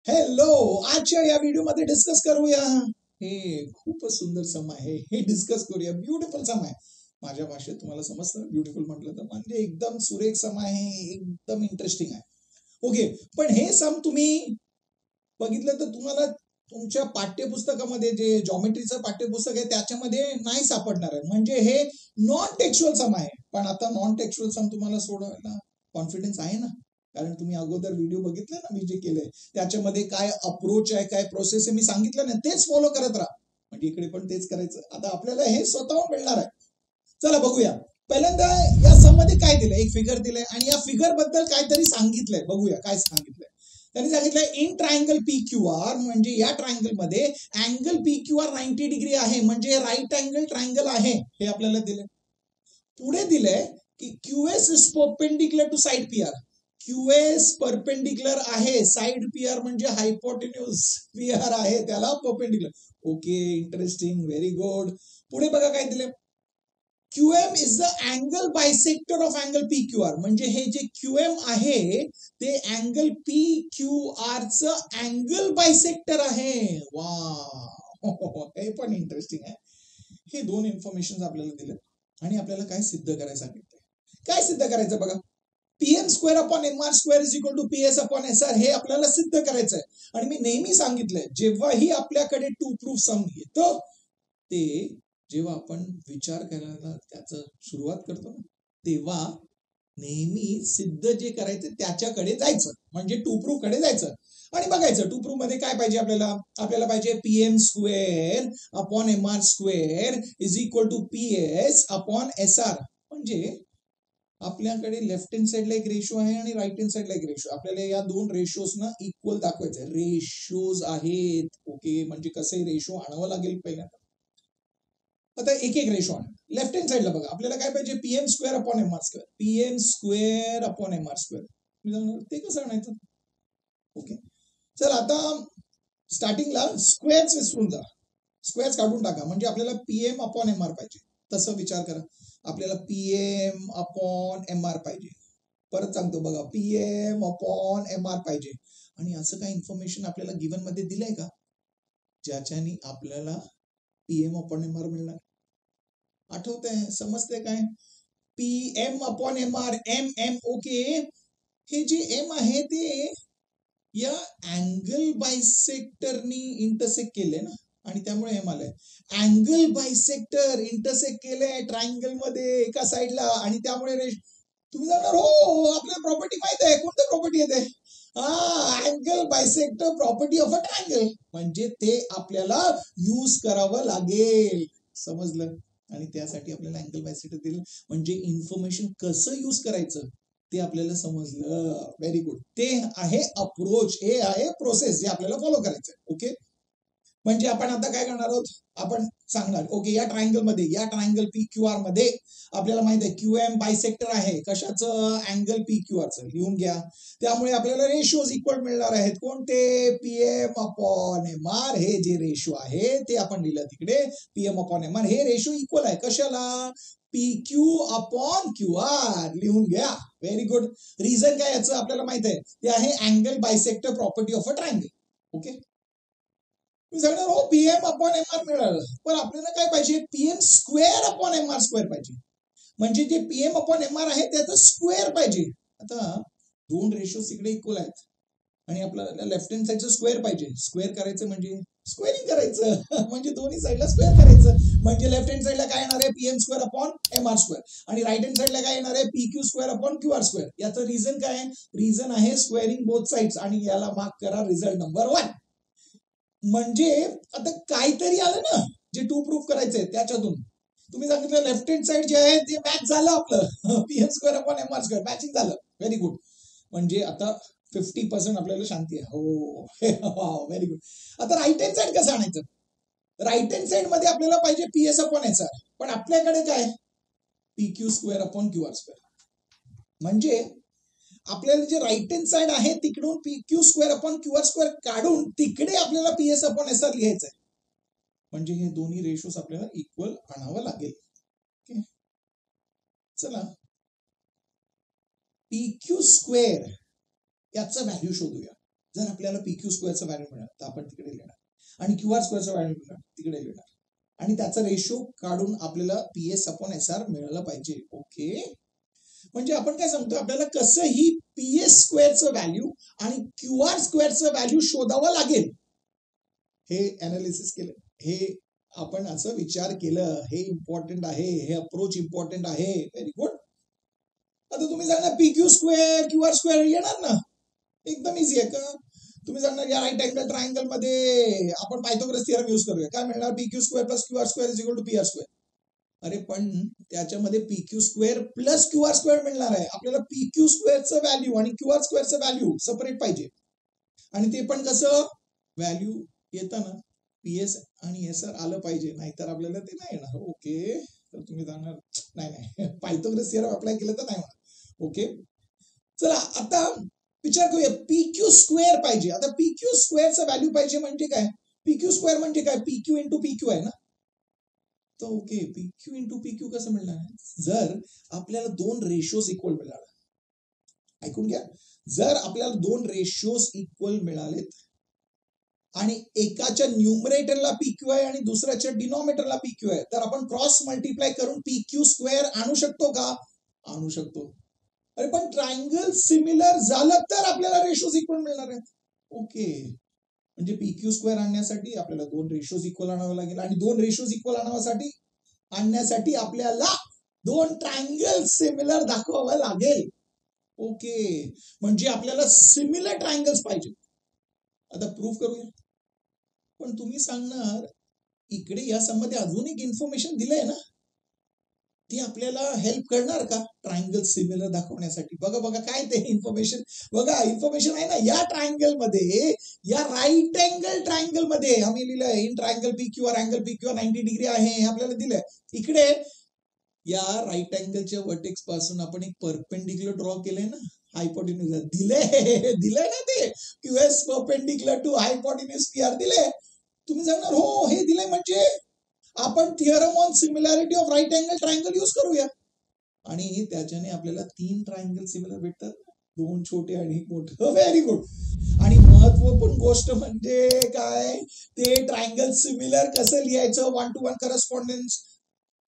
Hello. आजच्या या व्हिडिओमध्ये डिस्कस करूया हे खूपच सुंदर सम आहे. हे डिस्कस करूया. ब्युटिफुल सम आहे. माझ्या भाषेत तुम्हाला समजतं ब्युटिफुल म्हटलं तर म्हणजे एकदम सुरेख सम आहे, एकदम इंटरेस्टिंग आहे. ओके, पण हे सम तुम्ही बघितलं तर तुम्हाला तुमच्या पाठ्यपुस्तकामध्ये जे जॉमेट्रीचं पाठ्यपुस्तक आहे त्याच्यामध्ये नाही सापडणार आहे. म्हणजे हे नॉन टेक्स्चुअल सम आहे. पण आता नॉन टेक्स्चुअल सम तुम्हाला सोडवायला कॉन्फिडन्स आहे ना, कारण तुम्ही अगोदर व्हिडिओ बघितले ना मी जे केलंय त्याच्यामध्ये काय अप्रोच आहे, काय प्रोसेस आहे मी सांगितलं ना, तेच फॉलो करत राहा. म्हणजे इकडे पण तेच करायचं. आता आपल्याला हे स्वतःहून मिळणार आहे. चला बघूया. पहिल्यांदा या सम मध्ये काय दिलंय, एक फिगर दिलंय आणि या फिगर बद्दल काहीतरी सांगितलंय. बघूया काय सांगितलंय. त्यांनी सांगितलंय in triangle P Q R, म्हणजे या ट्रायंगल मध्ये angle P Q R 90 degree आहे, म्हणजे राईट अँगल ट्रायंगल आहे, हे आपल्याला दिलंय. पुढे दिलंय की QS is perpendicular to side P R. QS perpendicular आहे, साइड पी आर म्हणजे हायपोटेन्यूज पी आर आहे, त्याला perpendicular. Okay, interesting, very good. पुढे बघा काय दिलंय. QM is the angle bisector of angle P Q R, म्हणजे हे जे QM आहे ते अँगल पी क्यू आर च अँगल बायसेक्टर आहे. वा, हे पण इंटरेस्टिंग आहे. हे दोन इन्फॉर्मेशन आपल्याला दिले आणि आपल्याला काय सिद्ध करायचं सांगितलंय. काय सिद्ध करायचं बघा. PM square upon M R square is equal to PS upon S R, हे आपल्याला सिद्ध करायचंय. आणि मी नेहमी सांगितलंय जेव्हाही आपल्याकडे टू प्रूफ सम येतं ते जेव्हा आपण विचार करायला त्याचं सुरुवात करतो ना, तेव्हा नेहमी सिद्ध जे करायचं त्याच्याकडे जायचं, म्हणजे टू प्रूफ कडे जायचं आणि बघायचं टू प्रूफ मध्ये काय पाहिजे आपल्याला. आपल्याला पाहिजे PM square upon M R square is equal to PS upon S R. म्हणजे आपल्याकडे लेफ्ट हँड साइडला एक रेशो आहे आणि राईट हँड साइडला एक रेशो. आपल्याला या दोन रेशोज ना इक्वल दाखवायचं. रेशोज आहेत. ओके, म्हणजे कसं रेशो आणावं लागेल पहिल्यांदा. आता एक एक रेशो आण. लेफ्ट हँड साइडला बघा आपल्याला काय पाहिजे, PM square upon M R square. PM square upon M R square, ते कसं आणायचं. ओके, चल आता स्टार्टिंगला स्क्वेअर्स विसरून जा, स्क्वेअर्स काढून टाका, म्हणजे आपल्याला पीएम अपॉन एम आर पाहिजे. तसं विचार करा, आपल्याला पीएम अपॉन एम आर पाहिजे. परत सांगतो बघा, पीएम अपॉन एम आर पाहिजे. आणि असं काय इन्फॉर्मेशन आपल्याला गिवन मध्ये दिलंय का ज्याच्यानी आपल्याला पीएम अपॉन एम आर मिळणार. आठवतंय, समजतंय काय. PM upon M R, M M. Okay, हे जे एम आहे ते या अँगल बायसेक्टरनी इंटरसेक्ट केले ना, आणि त्यामुळे एम आलंय. अँगल बायसेक्टर इंटरसेक्ट केलंय ट्रायंगल मध्ये एका साइडला, आणि त्यामुळे तुम्ही जाणार हो आपल्याला प्रॉपर्टी माहित आहे. कोणती प्रॉपर्टी येते. Angle bisector property of a triangle, म्हणजे ते आपल्याला यूज करावं लागेल. समजलं. आणि त्यासाठी आपल्याला अँगल बायसेक्टर दिलं, म्हणजे इन्फॉर्मेशन कसं यूज करायचं ते आपल्याला समजलं. Very good. ते आहे अप्रोच, हे आहे प्रोसेस जे आपल्याला फॉलो करायचं. ओके, म्हणजे आपण आता काय करणार आहोत, आपण सांगणार ओके या ट्रायंगल मध्ये, या ट्रायंगल पी क्यू आर मध्ये आपल्याला माहित आहे क्यूएम बायसेक्टर आहे. कशाचं, अँगल पी क्यू आरचं. लिहून घ्या. त्यामुळे आपल्याला रेशोज इक्वल मिळणार आहेत. कोणते, पीएम अपॉन एम आर. हे जे रेशो आहे ते आपण लिहिलं तिकडे, पीएम अपॉन एम आर. हे रेशो इक्वल आहे कशाला, P Q upon Q R. लिहून घ्या. Very good. रिझन काय याचं आपल्याला माहित आहे, ते आहे angle bisector property of a triangle. Okay, मी सांगणार हो पीएम अपॉन एम आर मिळालं, पण आपल्याला काय पाहिजे, PM square upon M R square पाहिजे. म्हणजे जे पीएम अपॉन एम आर आहे त्याचं स्क्वेअर पाहिजे. आता दोन रेशो इकडे इक्वल आहेत आणि आपल्याला लेफ्ट हँड साइडचं स्क्वेअर पाहिजे. स्क्वेअर करायचं म्हणजे स्क्वेअरिंग करायचं, म्हणजे दोन्ही साइडला स्क्वेअर करायचं. म्हणजे लेफ्ट हँड साइडला काय येणार आहे, PM square upon M R square, आणि राईट हँड साइडला काय येणार आहे, P Q square upon Q R square. याचं रिझन काय आहे, रिझन आहे स्क्वेअरिंग बोथ साइड्स, आणि याला मार्क करा रिझल्ट नंबर 1. म्हणजे आता काहीतरी आलं ना जे टू प्रूफ करायचंय त्याच्यातून. तुम्ही सांगितलं लेफ्ट हँड साइड जे आहे ते मॅच झालं आपलं, PM square upon M R square matching झालं. Very good. म्हणजे आता 50% आपल्याला शांती आहे. हो, व्हेरी गुड. आता राईट हँड साइड कसं आणायचं. राईट हँड साइड मध्ये आपल्याला पाहिजे पीएस अपॉन एस आर, पण आपल्याकडे काय, P Q square upon Q R square. म्हणजे आपल्याला जे राईट हँड साइड आहे तिकडून P Q square upon Q R square काढून तिकडे आपल्याला पीएस अपॉन एस आर लिहायचं आहे. म्हणजे हे दोन्ही रेशोज आपल्याला इक्वल आणावं लागेल. ओके, चला पी क्यू स्क्वेअर याचं व्हॅल्यू शोधूया. जर आपल्याला PQ स्क्वेअरचं व्हॅल्यू मिळालं तर आपण तिकडे लिहिणार आणि QR स्क्वेअरचं व्हॅल्यू मिळालं तिकडे लिहिणार आणि त्याचा रेशो काढून आपल्याला PS/SR मिळालं पाहिजे. ओके, म्हणजे आपण काय सांगतो, आपल्याला कसंही PS स्क्वेअरचं व्हॅल्यू आणि QR स्क्वेअरचं व्हॅल्यू शोधावं लागेल. हे अनालिसिस केलं, हे आपण असं विचार केलं, हे इम्पॉर्टंट आहे, हे अप्रोच इम्पॉर्टंट आहे. Very good. आता तुम्ही सांगणार PQ स्क्वेअर QR स्क्वेअर येणार ना, एकदम इझी आहे का? तुम्ही सांगणार या राईट अँगल ट्रायंगल मध्ये आपण पायथागोरस थिअरम यूज करूया. काय मिळणार? PQ square plus QR square is equal to PR square. अरे पण त्याच्यामध्ये PQ square plus QR square मिळणार आहे. आपल्याला PQ स्क्वेअरचं व्हॅल्यू आणि QR स्क्वेअरचं व्हॅल्यू सेपरेट पाहिजे आणि ते पण कसं, व्हॅल्यू येताना PS आणि SR आलं पाहिजे, नाहीतर आपल्याला ते नाही येणार. ओके, तर तुम्ही सांगणार नाही पायथागोरस थिअरम अप्लाय केलं तर नाही होणार. ओके, चला आता विचार करूया. PQ स्क्वेअर पाहिजे. आता PQ स्क्वेअरचं व्हॅल्यू पाहिजे म्हणजे काय? PQ स्क्वेअर म्हणजे काय? PQ इंटू PQ आहे ना. तर ओके, PQ इंटू PQ कसं मिळणार? जर आपल्याला दोन रेशोज इक्वल मिळाला, ऐकून घ्या, जर आपल्याला दोन रेशोज इक्वल मिळालेत आणि एकाच्या न्यूमरेटरला PQ आहे आणि दुसऱ्याच्या डिनॉमिनेटरला PQ आहे, तर आपण क्रॉस मल्टिप्लाय करून PQ स्क्वेअर आणू शकतो का? आणू शकतो. अरे पण ट्रायंगल सिमिलर झालं तर आपल्याला रेशोज इक्वल मिळणार आहेत. ओके, म्हणजे PQ स्क्वेअर आणण्यासाठी आपल्याला दोन रेशोज इक्वल आणावं लागेल आणि दोन रेशोज इक्वल आणण्यासाठी आपल्याला दोन ट्रायंगल सिमिलर दाखवावं लागेल. ओके, म्हणजे आपल्याला सिमिलर ट्रायंगल्स पाहिजे. आता प्रूफ करूया. पण तुम्ही सांगणार इकडे या सममध्ये अजून एक इन्फॉर्मेशन दिलंय ना, ती आपल्याला हेल्प करणार का ट्रायंगल सिमिलर दाखवण्यासाठी? बघा काय ते इन्फॉर्मेशन. बघा इन्फॉर्मेशन आहे ना, या ट्रायंगल मध्ये, या राईट अँगल ट्रायंगल मध्ये आम्ही लिहिलंय in triangle PQR angle PQR 90 degree आहे, हे आपल्याला दिलंय. इकडे या राईट अँगलच्या वर्टेक्स पासून आपण एक परपेंडिक्युलर ड्रॉ केलंय ना, हायपोटेन्यूज दिलंय ना, ते QS perpendicular to hypotenuse PR दिले. तुम्ही सांगणार हो हे दिलंय म्हणजे आपण theorem on similarity of right angle triangle use करूया आणि त्याच्याने आपल्याला तीन ट्रायंगल सिमिलर भेटतात, दोन छोटे आणि एक मोठं. Very good. आणि महत्वपूर्ण गोष्ट म्हणजे काय, ते ट्रायंगल सिमिलर कसं लिहायचं, 1 to 1 करस्पॉन्डन्स.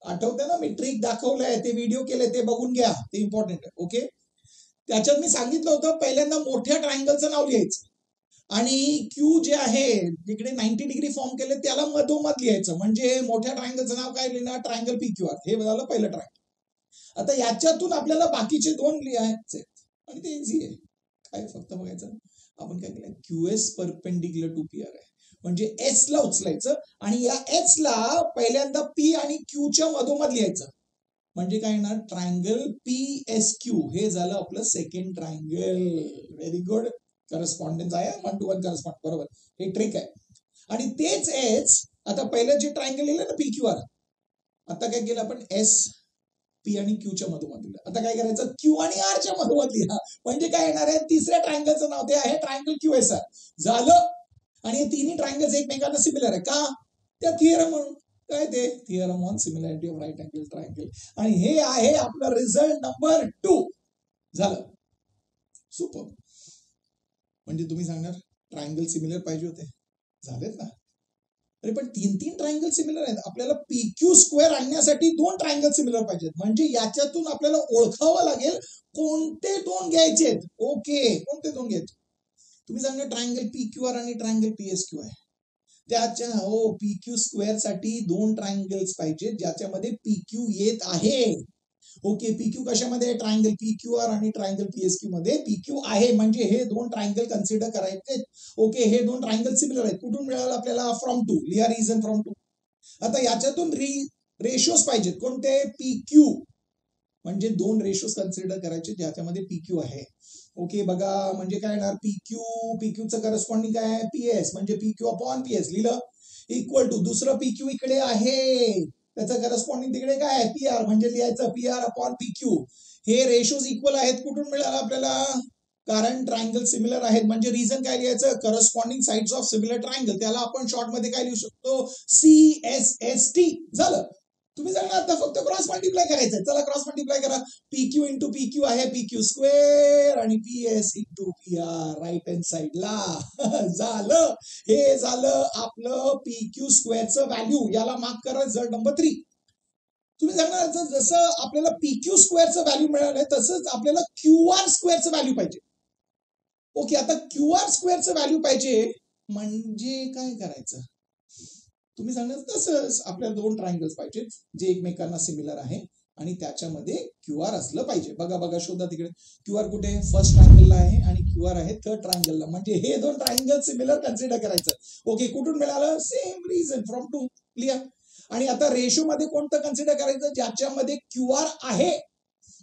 आठवते ना, मी ट्रिक दाखवलंय, ते व्हिडिओ केले, ते बघून घ्या, ते इम्पॉर्टंट आहे. ओके, त्याच्यात मी सांगितलं होतं पहिल्यांदा मोठ्या ट्रायंगलचं नाव लिहायचं आणि Q जे आहे जिकडे 90 डिग्री फॉर्म केले त्याला मधोमध लिहायचं. म्हणजे मोठ्या ट्रायंगलचं नाव काय लिहिणार? Triangle PQR. हे झालं पहिलं ट्रायंगल. आता याच्यातून आपल्याला बाकीचे दोन लिहायचे आणि ते इझी आहे. काय फक्त बघायचं आपण काय केलं, QS परपेंडिक्युलर टू PR आहे, म्हणजे S ला उचलायचं आणि या H ला पहिल्यांदा P आणि Qच्या मधोमध लिहायचं. म्हणजे काय येणार? Triangle PSQ. हे झालं आपलं second triangle. Very good. Correspondence आहे, 1 to 1 करस्पॉन्ड. बरोबर, हे ट्रिक आहे. आणि तेच एच आता पहिलं जे ट्रायंगल लिहिलं ना PQR, आता काय केलं आपण? S P आणि Qच्या मधोमध लिहिलं. आता काय करायचं? Q आणि R च्या मधोमध लिहा. म्हणजे काय येणार आहे? तिसऱ्या ट्रायंगलचं नाव ते आहे ट्रायंगल QSR. झालं. आणि हे तिन्ही ट्रायंगल्स एकमेकांना सिमिलर आहे का? त्या थिअरम म्हणून. काय ते? Theorem on similarity of right angle triangle. आणि हे आहे आपला रिझल्ट नंबर 2. झालं. सुपर. म्हणजे तुम्ही सांगणार ट्रायंगल सिमिलर पाहिजे होते, झालेत ना. अरे पण तीन ट्रायंगल सिमिलर आहेत. आपल्याला PQ स्क्वेअर आणण्यासाठी दोन ट्रायंगल सिमिलर पाहिजेत. म्हणजे याच्यातून आपल्याला ओळखावं लागेल कोणते दोन घ्यायचेत. ओके, कोणते दोन घ्यायचे? तुम्ही सांगणार ट्रायंगल PQR आणि ट्रायंगल PSQ आहे. त्याच्या PQ स्क्वेअर साठी दोन ट्रायंगल्स पाहिजेत ज्याच्यामध्ये PQ येत आहे. ओके, PQ कशामध्ये? ट्रायंगल PQR आणि ट्रायंगल PSQ मध्ये PQ आहे, म्हणजे हे दोन ट्रायंगल कन्सिडर करायचे. ओके, हे दोन ट्रायंगल सिमिलर आहेत. कुठून मिळालं आपल्याला? फ्रॉम 2. लिहा रिझन फ्रॉम 2. आता याच्यातून रेशोज पाहिजेत. कोणते? PQ. म्हणजे दोन रेशोज कन्सिडर करायचे ज्याच्यामध्ये PQ आहे. ओके, बघा म्हणजे काय येणार? PQचं करस्पॉन्डिंग काय आहे? PS. म्हणजे PQ अपॉन PS लिहिलं, इक्वल टू दुसरं PQ इकडे आहे, त्याचं करस्पॉन्डिंग तिकडे काय आहे? PR. म्हणजे लिहायचं PR अपॉन PQ. हे रेशोज इक्वल आहेत. कुठून मिळालं आपल्याला? कारण ट्रायंगल सिमिलर आहेत. म्हणजे रिझन काय लिहायचं? Corresponding sides of similar triangle. त्याला आपण शॉर्ट मध्ये काय लिहू शकतो? CSST. झालं. तुम्ही सांगा आता फक्त क्रॉस मल्टिप्लाय करायचंय. चला क्रॉस मल्टिप्लाय करा. PQ इंटू PQ आहे PQ स्क्वेअर आणि PS into PR right hand साइडला झालं. हे झालं आपलं PQ स्क्वेअरचं व्हॅल्यू. याला मार्क करा रिझल्ट नंबर 3. तुम्ही सांगणार जसं आपल्याला PQ स्क्वेअरचं व्हॅल्यू मिळालंय तसंच आपल्याला QR स्क्वेअरचं व्हॅल्यू पाहिजे. ओके, आता QR स्क्वेअरचं व्हॅल्यू पाहिजे म्हणजे काय करायचं? तुम्ही सांगणार तसंच आपल्याला 2 ट्रायंगल्स पाहिजे जे एकमेकांना सिमिलर आहे आणि त्याच्यामध्ये QR असलं पाहिजे. बघा शोधा तिकडे. QR कुठे? फर्स्ट ट्रायंगलला आहे आणि QR आहे थर्ड ट्रायंगलला. म्हणजे हे 2 ट्रायंगल सिमिलर कन्सिडर करायचं. ओके, कुठून मिळालं? Same reason from 2. क्लिअर? आणि आता रेशो मध्ये कोणतं कन्सिडर करायचं? ज्याच्यामध्ये QR आहे.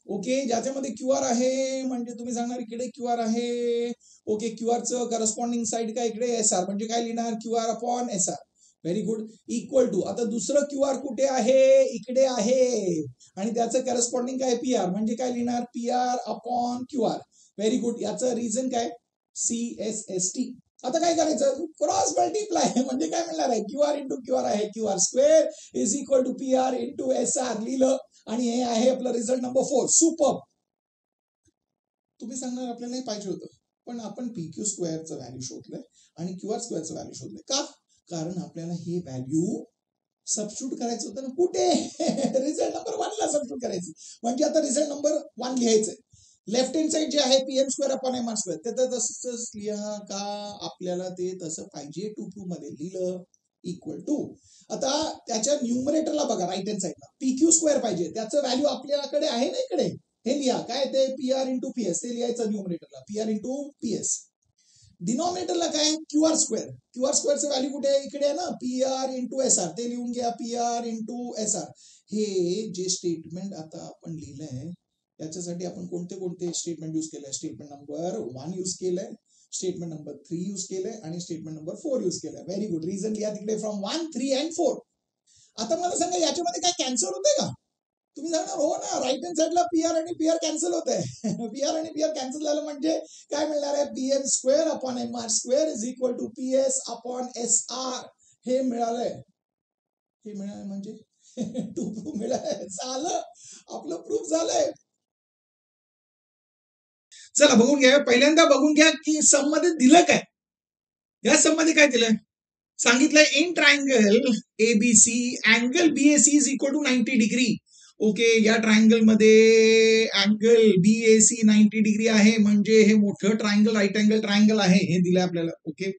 ओके, ज्याच्यामध्ये QR आहे म्हणजे तुम्ही सांगणार इकडे QR आहे. ओके, QR चं करस्पॉन्डिंग साइड काय इकडे SR म्हणजे काय लिहिणार? QR upon SR. Very good. Equal to आता दुसरं QR कुठे आहे? इकडे आहे आणि त्याचं करस्पॉन्डिंग काय? PR म्हणजे काय लिहिणार? PR upon QR. Very good. याचं रिझन काय? CSST. आता काय करायचं? क्रॉस मल्टिप्लाय म्हणजे काय मिळणार आहे? QR इंटू QR आहे QR square is equal to PR into SR लिहिलं आणि हे आहे आपलं रिझल्ट नंबर 4. सुपर. तुम्ही सांगणार आपल्याला हे पाहिजे होतं पण आपण PQ स्क्वेअरचं व्हॅल्यू शोधलंय आणि QR स्क्वेअरचं व्हॅल्यू शोधलंय. का? कारण आपल्याला हे व्हॅल्यू सबस्टिट्यूट करायचं होतं ना. कुठे? रिझल्ट नंबर 1 ला सबस्टिट्यूट करायचं. म्हणजे आता रिझल्ट नंबर 1 लिहायचंय. लेफ्ट हँड साइड जे आहे PM square upon MR square ते तसंच लिहा. का? आपल्याला ते तसं पाहिजे. 2 प्रूफ मध्ये लिहिलं इक्वल टू. आता त्याच्या न्यूमरेटरला बघा राईट हँड साइडला PQ स्क्वेअर पाहिजे. त्याचं व्हॅल्यू आपल्याकडे आहे ना इकडे. हे लिहा काय ते PR इंटू PS ते लिहायचं न्यूमरेटरला PR इंटू PS. डिनॉमिनेटरला काय? QR square. QR स्क्वेअरचं व्हॅल्यू कुठे आहे? इकडे आहे ना. PR इंटू SR ते लिहून घ्या. PR into SR. हे जे स्टेटमेंट आता आपण लिहिलंय याच्यासाठी आपण कोणते स्टेटमेंट यूज केलंय? स्टेटमेंट नंबर 1 यूज केलंय, स्टेटमेंट नंबर 3 यूज केलंय आणि स्टेटमेंट नंबर 4 यूज केलंय. Very good. रिझन लिहा तिकडे फ्रॉम 1, 3 अँड 4. आता मला सांगा याच्यामध्ये काय कॅन्सल होतंय का? तुम्ही सांगणार हो ना. राईट हँड साइडला PR आणि PR कॅन्सल होत आहे. PR आणि PR कॅन्सल झालं म्हणजे काय मिळणार आहे? PM square upon MR square is equal to PS upon SR. हे मिळालंय. हे मिळालं म्हणजे 2 प्रूफ मिळालंय. झालं आपलं प्रूफ झालंय. चला बघून घ्या. पहिल्यांदा बघून घ्या की सम मध्ये दिलं काय. या सम मध्ये काय दिलंय? सांगितलंय in triangle ABC angle BAC is equal to 90 degree. Okay, या ट्रायंगल मध्ये अँगल BAC 90 डिग्री आहे म्हणजे हे मोठं ट्रायंगल राईट अँगल ट्रायंगल आहे. हे दिलंय आपल्याला. ओके,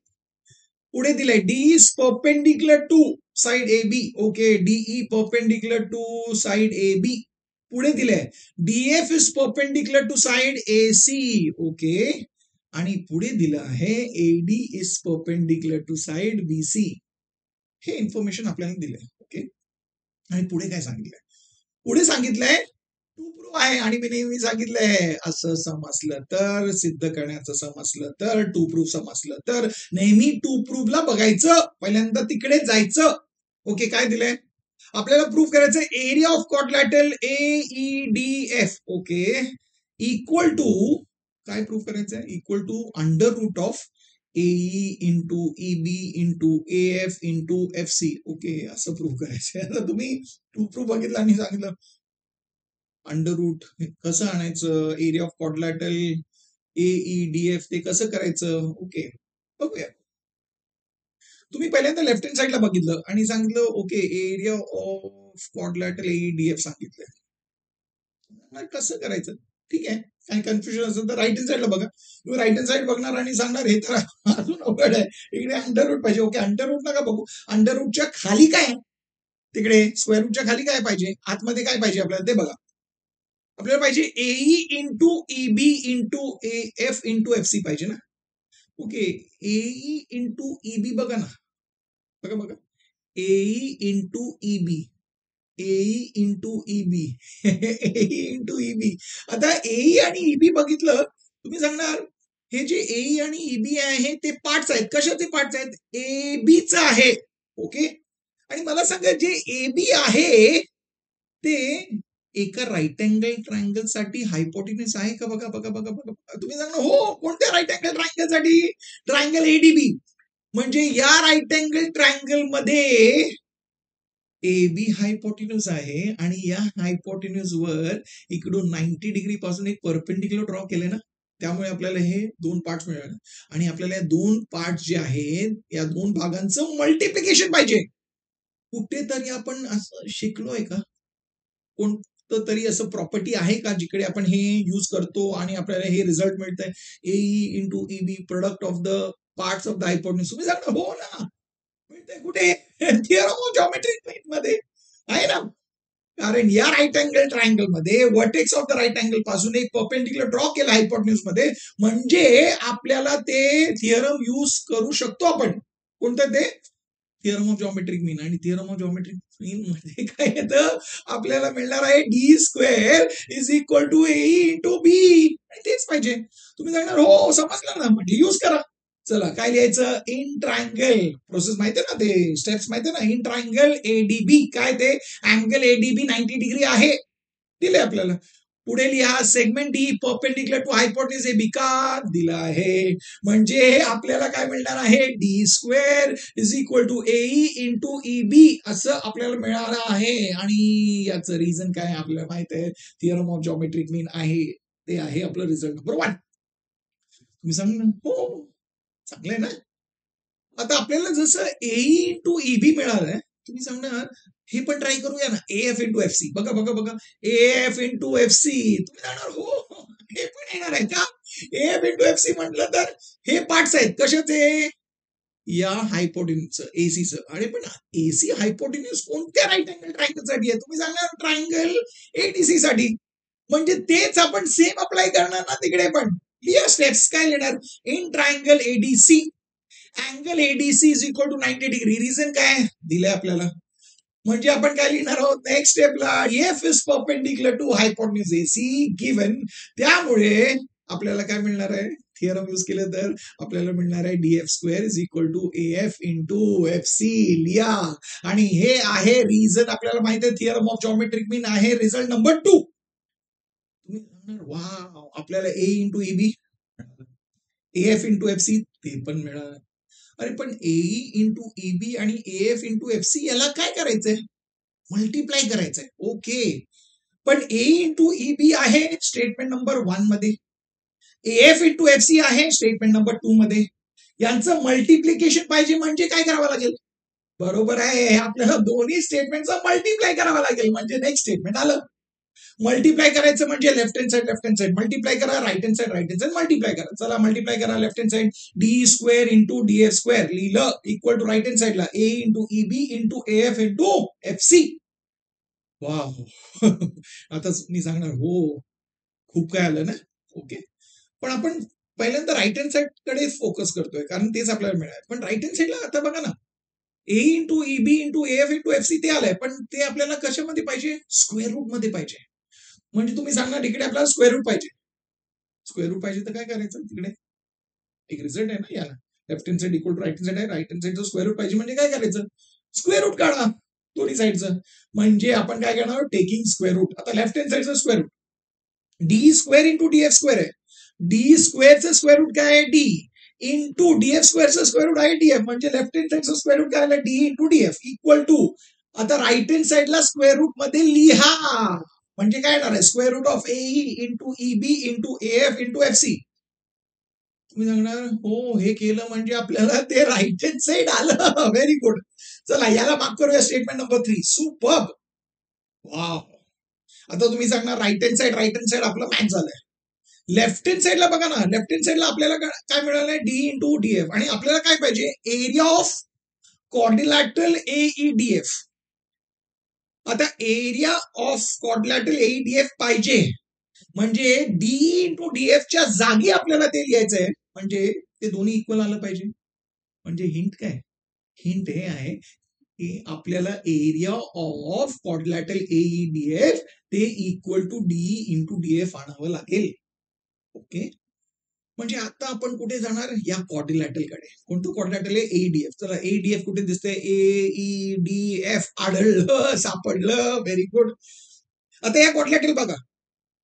पुढे दिलंय D is perpendicular to side AB. Okay, DE perpendicular to side AB. पुढे दिलंय DF is perpendicular to side AC. Okay, आणि पुढे दिलं आहे AD is perpendicular to side BC. हे इन्फॉर्मेशन आपल्याला दिलंय. ओके, आणि पुढे काय सांगितलंय? पुढे सांगितलंय 2 प्रूफ आहे आणि मी नेहमी सांगितलंय असं समजलं तर सिद्ध करण्याचं समजलं तर 2 प्रूफ समजलं तर नेहमी 2 प्रूफला बघायचं. पहिल्यांदा तिकडे जायचं. ओके, काय दिलंय आपल्याला प्रूफ करायचं? Area of quadrilateral AEDF. Okay, equal to काय प्रूफ करायचं? Equal to under root of AE into EB into AF into FC. Okay, असं प्रूफ करायचं. आता तुम्ही 2 प्रूफ बघितलं आणि सांगितलं अंडर रूट कसं आणायचं, एरिया ऑफ क्वाड्रिलॅटरल AEDF ते कसं करायचं. ओके, बघूया. तुम्ही पहिल्यांदा लेफ्ट हँड साइडला बघितलं आणि सांगितलं okay area of quadrilateral AEDF सांगितलंय. कसं करायचं? ठीक आहे, काही कन्फ्युजन असेल तर राईट हँड साइडला बघा. तुम्ही राईट हँड साइड बघणार आणि सांगणार हे तर अजून अवघड आहे, इकडे अंडर रूट पाहिजे. ओके, अंडर रूट नका बघू. अंडर रूटच्या खाली काय? तिकडे स्क्वेअर रूटच्या खाली काय पाहिजे? आतमध्ये काय पाहिजे आपल्याला ते बघा. आपल्याला पाहिजे AE into EB into AF into FC पाहिजे ना. ओके, AE इंटू EB बघा ना. बघा AE into EB, AE into EB, AE into EB. आता AE आणि EB बघितलं तुम्ही सांगणार हे जे AE आणि EB आहे ते पार्ट्स आहेत. कशाचे पार्ट्स आहेत? ABच आहे. ओके, आणि मला सांगा जे AB आहे ते एका राईट अँगल ट्रायंगल साठी हायपोटेन्यूस आहे का? बघा. तुम्ही सांगणार हो, कोणत्या राईट अँगल ट्रायंगल साठी? Triangle ADB. म्हणजे या राईट अँगल ट्रायंगल मध्ये AB हायपोटेन्यूज आहे आणि या हायपोटेन्यूज वर इकडून 90 डिग्री पासून एक परपेंडिक्युलर ड्रॉ केले ना, त्यामुळे आपल्याला हे 2 पार्ट्स मिळाले आणि आपल्याला या 2 पार्ट्स जे आहेत या 2 भागांचं मल्टिप्लिकेशन पाहिजे. कुठेतरी आपण असं शिकलोय का? कोणतं तरी असं प्रॉपर्टी आहे का जिकडे आपण हे यूज करतो आणि आपल्याला हे रिझल्ट मिळतंय AE into EB product of the parts of the hypotenuse. तुम्ही सांगा हो ना, मिळतंय कुठे? थिअरम ऑफ जॉमेट्रिक मध्ये आहे ना. कारण या राईट अँगल ट्रायंगल मध्ये vertex of the right angle पासून एक परपेंडिक्युलर ड्रॉ केला हायपोटेन्यूज मध्ये, म्हणजे आपल्याला ते थिअरम यूज करू शकतो आपण. कोणतं ते? थिअरम ऑफ जॉमेट्रिक मीन. आणि थिअरम ऑफ जॉमेट्रिक मीन मध्ये काय येतं? आपल्याला मिळणार आहे D square is equal to A into B. तेच पाहिजे. तुम्ही सांगणार हो समजलं ना, म्हणजे यूज करा. चला काय लिहायचं? इन ट्रायंगल प्रोसेस माहिती ना, ते स्टेप्स माहिती ना. इन ट्रायंगल एडीबी काय ते? अँगल एडीबी 90 डिग्री आहे, दिले आपल्याला. पुढे लिहा segment D perpendicular to hypotenuse A B का दिला आहे. म्हणजे आपल्याला काय मिळणार आहे? D square is equal to AE into EB असं आपल्याला मिळालं आहे. आणि याचं रिझन काय आपल्याला माहित आहे? थिअरम ऑफ जॉमेट्रिक मीन आहे, ते आहे आपलं रिझल्ट नंबर 1. तुम्ही सांग हो चांगलंय ना. आता आपल्याला जसं एई इंटू ईबी मिळालंय, तुम्ही सांगणार हे पण ट्राय करूया ना, एएफ इंटू एफ सी. बघा बघा बघा, एएफ इंटू एफ सी. तुम्ही सांगणार हो हे पण येणार आहे का? एएफ इंटू एफ सी म्हटलं तर हे पार्ट्स आहेत कशाचे? या हायपोटेन्यूजचं, एसीचं. अरे पण एसी हायपोटेन्यूज कोणत्या राईट अँगल ट्रायंगल साठी आहे? तुम्ही सांगणार ट्रायंगल एडीसी साठी. म्हणजे तेच आपण सेम अप्लाय करणार ना तिकडे पण. लिहा स्टेप्स. काय लिहिणार? In triangle ADC angle ADC is equal to 90 degree. Reason काय दिलंय आपल्याला? म्हणजे आपण काय लिहिणार आहोत नेक्स्ट स्टेपला? F is perpendicular to hypotenuse AC given. त्यामुळे आपल्याला काय मिळणार आहे? थिअरम यूज केलं तर आपल्याला मिळणार आहे DF square is equal to AF into F C. लिहा. आणि हे आहे रिझन. आपल्याला माहिती आहे थिअरम ऑफ जॉमेट्रिक मीन आहे रिझल्ट नंबर 2. तुम्ही म्हणणार वा आपल्याला A into EB, AF into F C ते पण मिळालं. अरे पण एई इंटू ईबी आणि एएफ इंटू एफ सी याला काय करायचंय? मल्टिप्लाय करायचंय. ओके. पण ए इंटू ईबी आहे स्टेटमेंट नंबर 1 मध्ये, एएफ इंटू एफ सी आहे स्टेटमेंट नंबर 2 मध्ये. यांचं मल्टिप्लिकेशन पाहिजे म्हणजे काय करावं लागेल? बरोबर आहे, आपल्याला दोन्ही स्टेटमेंटचा मल्टिप्लाय करावं लागेल. म्हणजे नेक्स्ट स्टेटमेंट आलं. मल्टिप्लाय करायचं म्हणजे लेफ्ट हँड साइड मल्टिप्लाय करा, राईट हँड साइड मल्टिप्लाय करा. चला मल्टिप्लाय करा left hand side. D square into DF square लिहिलं इक्वल टू राईट हँड साइडला A into EB into AF into F C. वा आता मी सांगणार हो खूप काय आलं ना. ओके. पण आपण पहिल्यांदा राईट हँड साइड कडे फोकस करतोय कारण तेच आपल्याला मिळालं. पण राईट हँड साइडला आता बघा ना, A into EB into AF into F C ते आलंय, पण ते आपल्याला कशामध्ये पाहिजे? स्क्वेअर रूट मध्ये पाहिजे. म्हणजे तुम्ही सांगणार इकडे आपल्याला स्क्वेअर रूट पाहिजे. स्क्वेअर रूट पाहिजे तर काय करायचं? तिकडे एक रिझल्ट आहे ना याला, left hand side equal to right hand side आहे. राईट हँड साइडचं स्क्वेअर रूट पाहिजे म्हणजे काय करायचं? स्क्वेअर रूट काढा दोन्ही साईडचं. म्हणजे आपण काय करणार? Taking square root. आता लेफ्ट हँड साइडचं square root D square into DF square आहे. डी स्क्वेअरचं स्क्वेअर रूट काय आहे? डी इंटू डीएफ स्क्वेअरचं स्क्वेअर रूट आहे डीएफ. म्हणजे लेफ्ट हँड साइडचं स्क्वेअर रूट काय आलं? D into DF equal to. आता राईट हँड साइडला स्क्वेअर रूट मध्ये लिहा. म्हणजे काय येणार आहे? Square root of AE into EB into AF into F C. तुम्ही सांगणार हो हे केलं म्हणजे आपल्याला ते राईट हँड साइड आलं. Very good. चला याला मार्क करूया स्टेटमेंट नंबर 3. सुपर्ब. वाव. आता तुम्ही सांगणार राईट हँड साइड आपलं मॅच झालंय. लेफ्ट हँड साइडला बघा ना, लेफ्ट हँड साइडला आपल्याला काय मिळालंय? D into DF. आणि आपल्याला काय पाहिजे? Area of quadrilateral AEDF. आता एरिया ऑफ क्वाड्रिलॅटरल एईडीएफ पाहिजे म्हणजे डी इंटू डीएफच्या जागी आपल्याला ते लिहायचंय. म्हणजे ते दोन्ही इक्वल आलं पाहिजे. म्हणजे हिंट काय? हिंट हे आहे की आपल्याला एरिया ऑफ क्वाड्रिलॅटरल एईडीएफ ते equal to D into DF आणावं लागेल. ओके. म्हणजे आता आपण कुठे जाणार? या क्वाड्रिलॅटरल कडे. कोणतं क्वाड्रिलॅटरल आहे? एईडीएफ. चला एईडीएफ कुठे दिसतंय? एईडीएफ आढळलं, सापडलं. Very good. आता या क्वाड्रिलॅटरल बघा.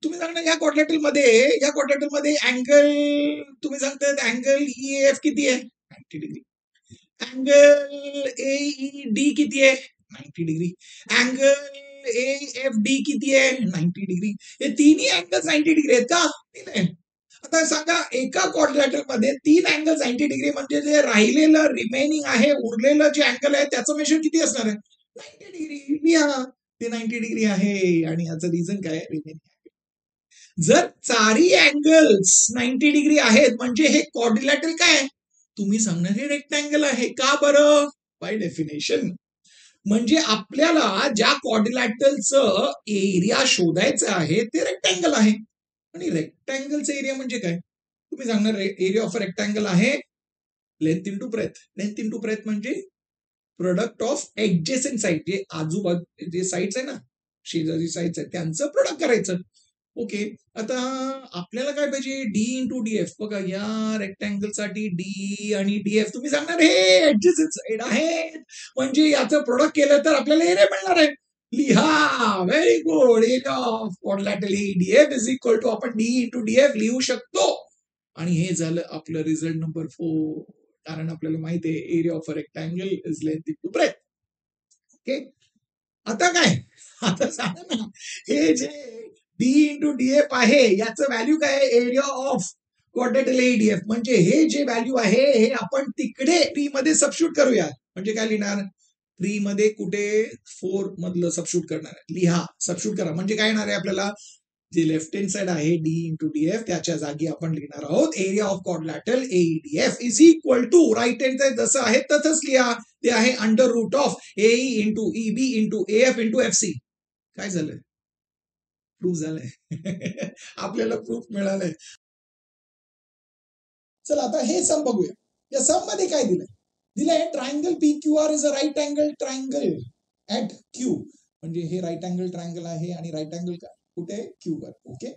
तुम्ही सांगणार या क्वाड्रिलॅटरल मध्ये अँगल तुम्ही सांगतात अँगल ईएफ किती आहे? 90 डिग्री. अँगल एईडी किती आहे? 90 डिग्री. अँगल AFD किती आहे? 90 डिग्री. हे तिन्ही अँगल 90 डिग्री आहेत का? दिलंय. आता सांगा एका क्वाड्रिलॅटरल मध्ये 3 अँगल 90 डिग्री म्हणजे जे राहिलेलं रिमेनिंग आहे, उरलेलं जे अँगल आहे त्याचं मेजर किती असणार आहे? 90 डिग्री. लिहा ते 90 डिग्री आहे. आणि याचं रिझन काय आहे? रिमेनिंग. जर चारी अँगल्स 90 डिग्री आहेत म्हणजे हे क्वाड्रिलॅटरल काय आहे? तुम्ही सांगणार हे रेक्टँगल आहे. का बरं? By definition. म्हणजे आपल्याला ज्या क्वाड्रिलॅटरलचं एरिया शोधायचं आहे ते रेक्टँगल आहे. आणि रेक्टँगलचा एरिया म्हणजे काय? तुम्ही सांगणार एरिया ऑफ रेक्टँगल आहे length into breadth. Length into breadth म्हणजे प्रोडक्ट ऑफ ऍडजेसंट साईड, जे आजूबाजू जे साईड्स आहे ना, शेजारी साईड्स आहेत त्यांचं प्रोडक्ट करायचं. ओके. आता आपल्याला काय पाहिजे? D into DF. बघा या रेक्टँगल साठी डी आणि डीएफ तुम्ही सांगणार हे ऍडजेसंट साईड आहेत म्हणजे याचं प्रोडक्ट केलं तर आपल्याला एरिया मिळणार आहे. लिहा. Very good. Area of quadrilateral DF is equal to आपण डी इंटू डीएफ लिहू शकतो. आणि हे झालं आपलं रिझल्ट नंबर 4. कारण आपल्याला माहिती आहे area of a rectangle is length into breadth. Okay. आता काय? आता सांगा ना, हे जे डी इंटू डीएफ आहे याचं व्हॅल्यू काय आहे? Area of quadrilateral ADF. म्हणजे हे जे व्हॅल्यू आहे हे आपण तिकडे टी मध्ये सबस्टिट्यूट करूया. म्हणजे काय लिहिणार? 3 मध्ये कुठे 4 मधलं सबस्टिट्यूट करणार आहे. लिहा. सबस्टिट्यूट करा. म्हणजे काय येणार आहे आपल्याला? जे लेफ्ट हँड साइड आहे डी इंटू डीएफ त्याच्या जागी आपण लिहिणार आहोत area of quadrilateral ADF is equal to right hand side जसं आहे तसंच लिहा. ते आहे under root of AE into EB into AF into FC. काय झालंय? प्रूफ झालंय. आपल्याला प्रूफ मिळालंय. चला आता हे सम बघूया. या सम मध्ये काय दिलंय? दिलंय triangle PQR is a right angle triangle at Q. म्हणजे हे राईट अँगल ट्रायंगल आहे आणि राईट अँगल कुठे? क्यू वर. Okay.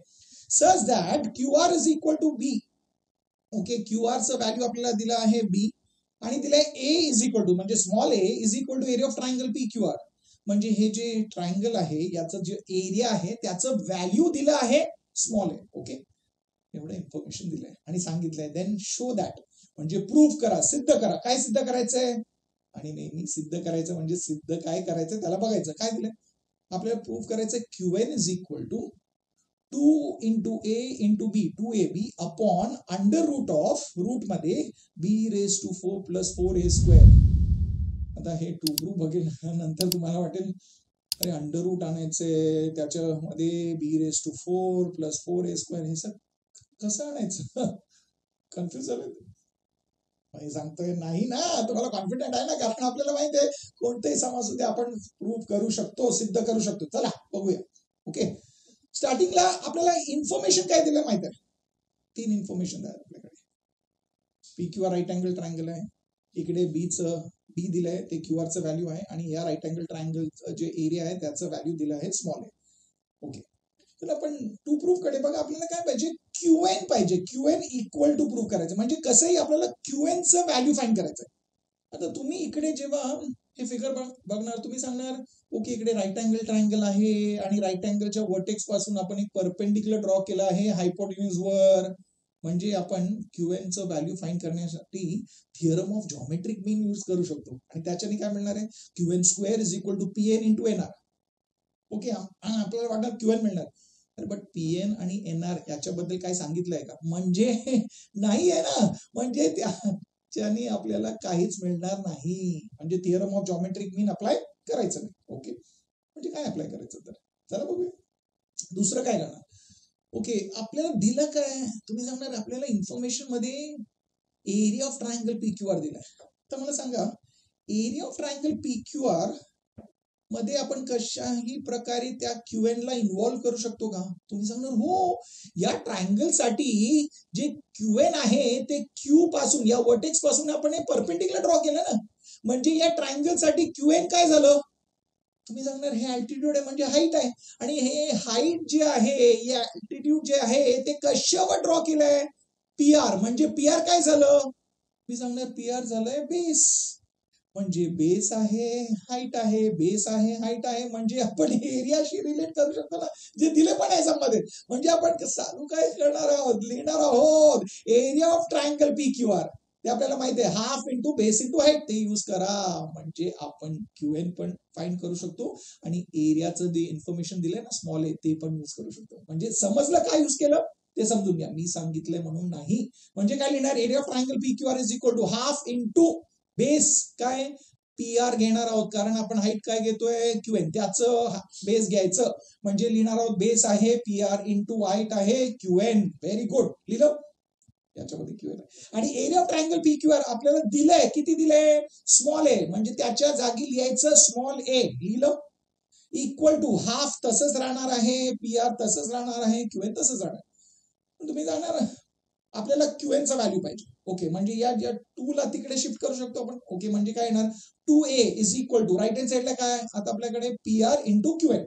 Such that QR is equal to B. Okay. QR चं व्हॅल्यू आपल्याला दिलं आहे बी आणि दिलंय ए इज इक्वल टू म्हणजे small a is equal to area of triangle PQR. म्हणजे हे जे ट्रायंगल आहे याचं जे एरिया आहे त्याचं व्हॅल्यू दिलं आहे स्मॉल ए. ओके. एवढं इन्फॉर्मेशन दिलंय आणि सांगितलंय देन शो दॅट म्हणजे प्रूफ करा, सिद्ध करा. काय सिद्ध करायचंय? आणि नेहमी सिद्ध करायचं म्हणजे सिद्ध काय करायचं त्याला बघायचं. काय दिलंय आपल्याला? प्रूफ करायचं QN is equal to 2 into A into B 2AB upon under root of root मध्ये B raise to 4 plus 4A square. आता हे टू प्रूफ बघेल नंतर तुम्हाला वाटेल अरे अंडर रूट आणायचे त्याच्यामध्ये B raise to 4 plus 4A square हे सग कसं आणायचं? कन्फ्युज झालं. सांगतोय नाही ना, तुम्हाला कॉन्फिडंट आहे ना, कारण आपल्याला माहिती आहे कोणतेही समाज आपण प्रूफ करू शकतो, सिद्ध करू शकतो. चला बघूया. ओके. स्टार्टिंगला आपल्याला इन्फॉर्मेशन काय दिलं माहिती आहे? 3 इन्फॉर्मेशन आहे आपल्याकडे. PQR राईट अँगल ट्रायंगल आहे. इकडे बी दिलंय ते QRचं व्हॅल्यू आहे आणि या राईट अँगल ट्रायंगलचं जे एरिया आहे त्याचं व्हॅल्यू दिलं आहे स्मॉल आहे. ओके. तर आपण टू प्रूफ कडे बघा. आपल्याला काय पाहिजे? QN पाहिजे. QN इक्वल टू प्रूफ करायचं म्हणजे कसंही आपल्याला QNचं व्हॅल्यू फाइंड करायचं. आता तुम्ही इकडे जेव्हा हे फिगर बघणार तुम्ही सांगणार ओके इकडे राईट अँगल ट्रायंगल आहे आणि राईट अँगलच्या वर्टेक्स पासून आपण एक परपेंडिक्युलर ड्रॉ केला आहे हायपोटेन्यूज वर. म्हणजे आपण QNचं व्हॅल्यू फाइंड करण्यासाठी theorem of geometric mean use करू शकतो आणि त्याच्याने काय मिळणार आहे? QN square is equal to PN into NR. Okay. आपल्याला वाटणार QN मिळणार. बट PN आणि NR याच्याबद्दल काय सांगितलंय का? म्हणजे नाही आहे ना, म्हणजे त्याच्याने आपल्याला काहीच मिळणार नाही. म्हणजे theorem of geometric mean apply करायचं नाही. ओके. म्हणजे काय अप्लाय करायचं तर चला बघूया. दुसरं काय करणार? ओके. आपल्याला दिलं काय? तुम्ही सांगणार आपल्याला इन्फॉर्मेशन मध्ये एरिया ऑफ ट्रायंगल PQR दिलाय. तर मला सांगा एरिया ऑफ ट्रायंगल PQR मध्ये आपण कशाही प्रकारे त्या QN ला इन्व्हॉल्व्ह करू शकतो का? तुम्ही सांगणार हो. या ट्रायंगल साठी जे QN आहे ते Q पासून या वर्टेक्स पासून आपण हे परपेंडिक्युलर ड्रॉ केलं ना. म्हणजे या ट्रायंगल साठी QN काय झालं? तुम्ही सांगणार हे अल्टिट्यूड आहे म्हणजे हाईट आहे आणि हे हाईट जे आहे या अल्टिट्यूड जे आहे ते कशावर ड्रॉ केलंय? PR. म्हणजे PR काय झालं? तुम्ही सांगणार PR झालंय बेस. म्हणजे बेस आहे हाईट आहे, बेस आहे हाईट आहे म्हणजे आपण एरियाशी रिलेट करू शकतो ना, जे दिले पण आहे मध्ये. म्हणजे आपण चालू काय करणार आहोत? लिहिणार आहोत एरिया ऑफ ट्रायंगल PQR. ते आपल्याला माहिती आहे, half into base into height ते यूज करा. म्हणजे आपण क्यूएन पण फाइंड करू शकतो आणि एरियाचं जे इन्फॉर्मेशन दिलंय ना स्मॉल ए ते पण यूज करू शकतो. म्हणजे समजलं काय यूज केलं ते समजून घ्या. मी सांगितलंय म्हणून नाही. म्हणजे काय लिहिणार, area of triangle P Q R is equal to half into base काय पी आर घेणार आहोत, कारण आपण हाईट काय घेतोय क्यूएन, त्याचं बेस घ्यायचं. म्हणजे लिहिणार आहोत बेस आहे पी आर इंटू हाईट आहे क्यूएन. व्हेरी गुड, लिहिलं याच्यामध्ये क्यूएन आहे. आणि area of triangle P Q R आपल्याला दिलंय, किती दिलंय, स्मॉल ए, म्हणजे त्याच्या जागी लिहायचं स्मॉल ए, लिहिलं इक्वल टू हाफ तसंच राहणार आहे, पी आर तसंच राहणार आहे, क्यूएन तसंच राहणार. तुम्ही जाणार आपल्याला क्यूएनचा व्हॅल्यू पाहिजे. ओके, म्हणजे या टू ला तिकडे शिफ्ट करू शकतो आपण. ओके, म्हणजे काय येणार, 2a is equal to right hand साइडला काय आता आपल्याकडे पी आर इंटू क्यूएन.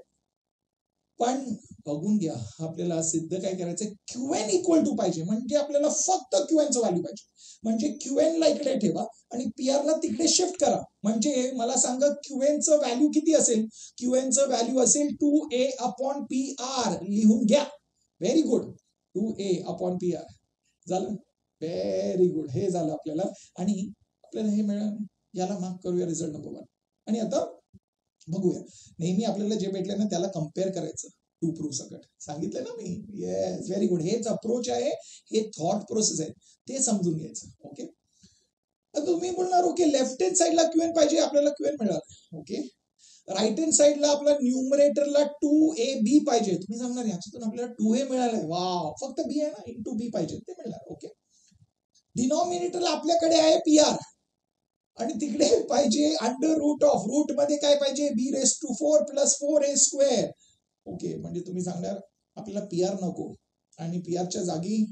पण बघून घ्या, आपल्याला सिद्ध काय करायचं, क्यूएन इक्वल टू पाहिजे. म्हणजे आपल्याला फक्त क्यूएनचं व्हॅल्यू पाहिजे. म्हणजे क्यूएन ला इकडे ठेवा आणि पीआर ला तिकडे शिफ्ट करा. म्हणजे मला सांगा क्यूएनचं व्हॅल्यू किती असेल. क्यूएनचं व्हॅल्यू असेल 2a अपॉन पी आर. लिहून घ्या. Very good, 2a upon P R झालं. व्हेरी गुड, हे झालं आपल्याला. आणि आपल्याला हे मिळालं, याला मार्क करूया रिझल्ट नंबर 1. आणि आता बघूया, नेहमी आपल्याला जे भेटले ना त्याला कम्पेअर करायचं टू प्रूफ सकट. सांगितलं ना मी. Yes, very good. हेच अप्रोच आहे, हे थॉट प्रोसेस आहे, ते समजून घ्यायचं. ओके, तुम्ही बोलणार ओके लेफ्ट हँड साइडला क्यूएन पाहिजे, आपल्याला क्यूएन मिळालं. ओके, राईट हँड साइडला आपला न्यूमरेटरला 2ab पाहिजे. तुम्ही सांगणार याच्यातून आपल्याला 2a मिळालंय, वाव, फक्त बी आहे ना, इंटू बी पाहिजे, ते मिळणार. ओके, डिनॉमिनेटरला आपल्याकडे आहे पी आर आणि तिकडे पाहिजे अंडर रूट ऑफ, रूट मध्ये काय पाहिजे, B raise to 4 plus 4a square. Okay, म्हणजे तुम्ही सांगणार आपल्याला पी आर नको आणि पी आरच्या जागी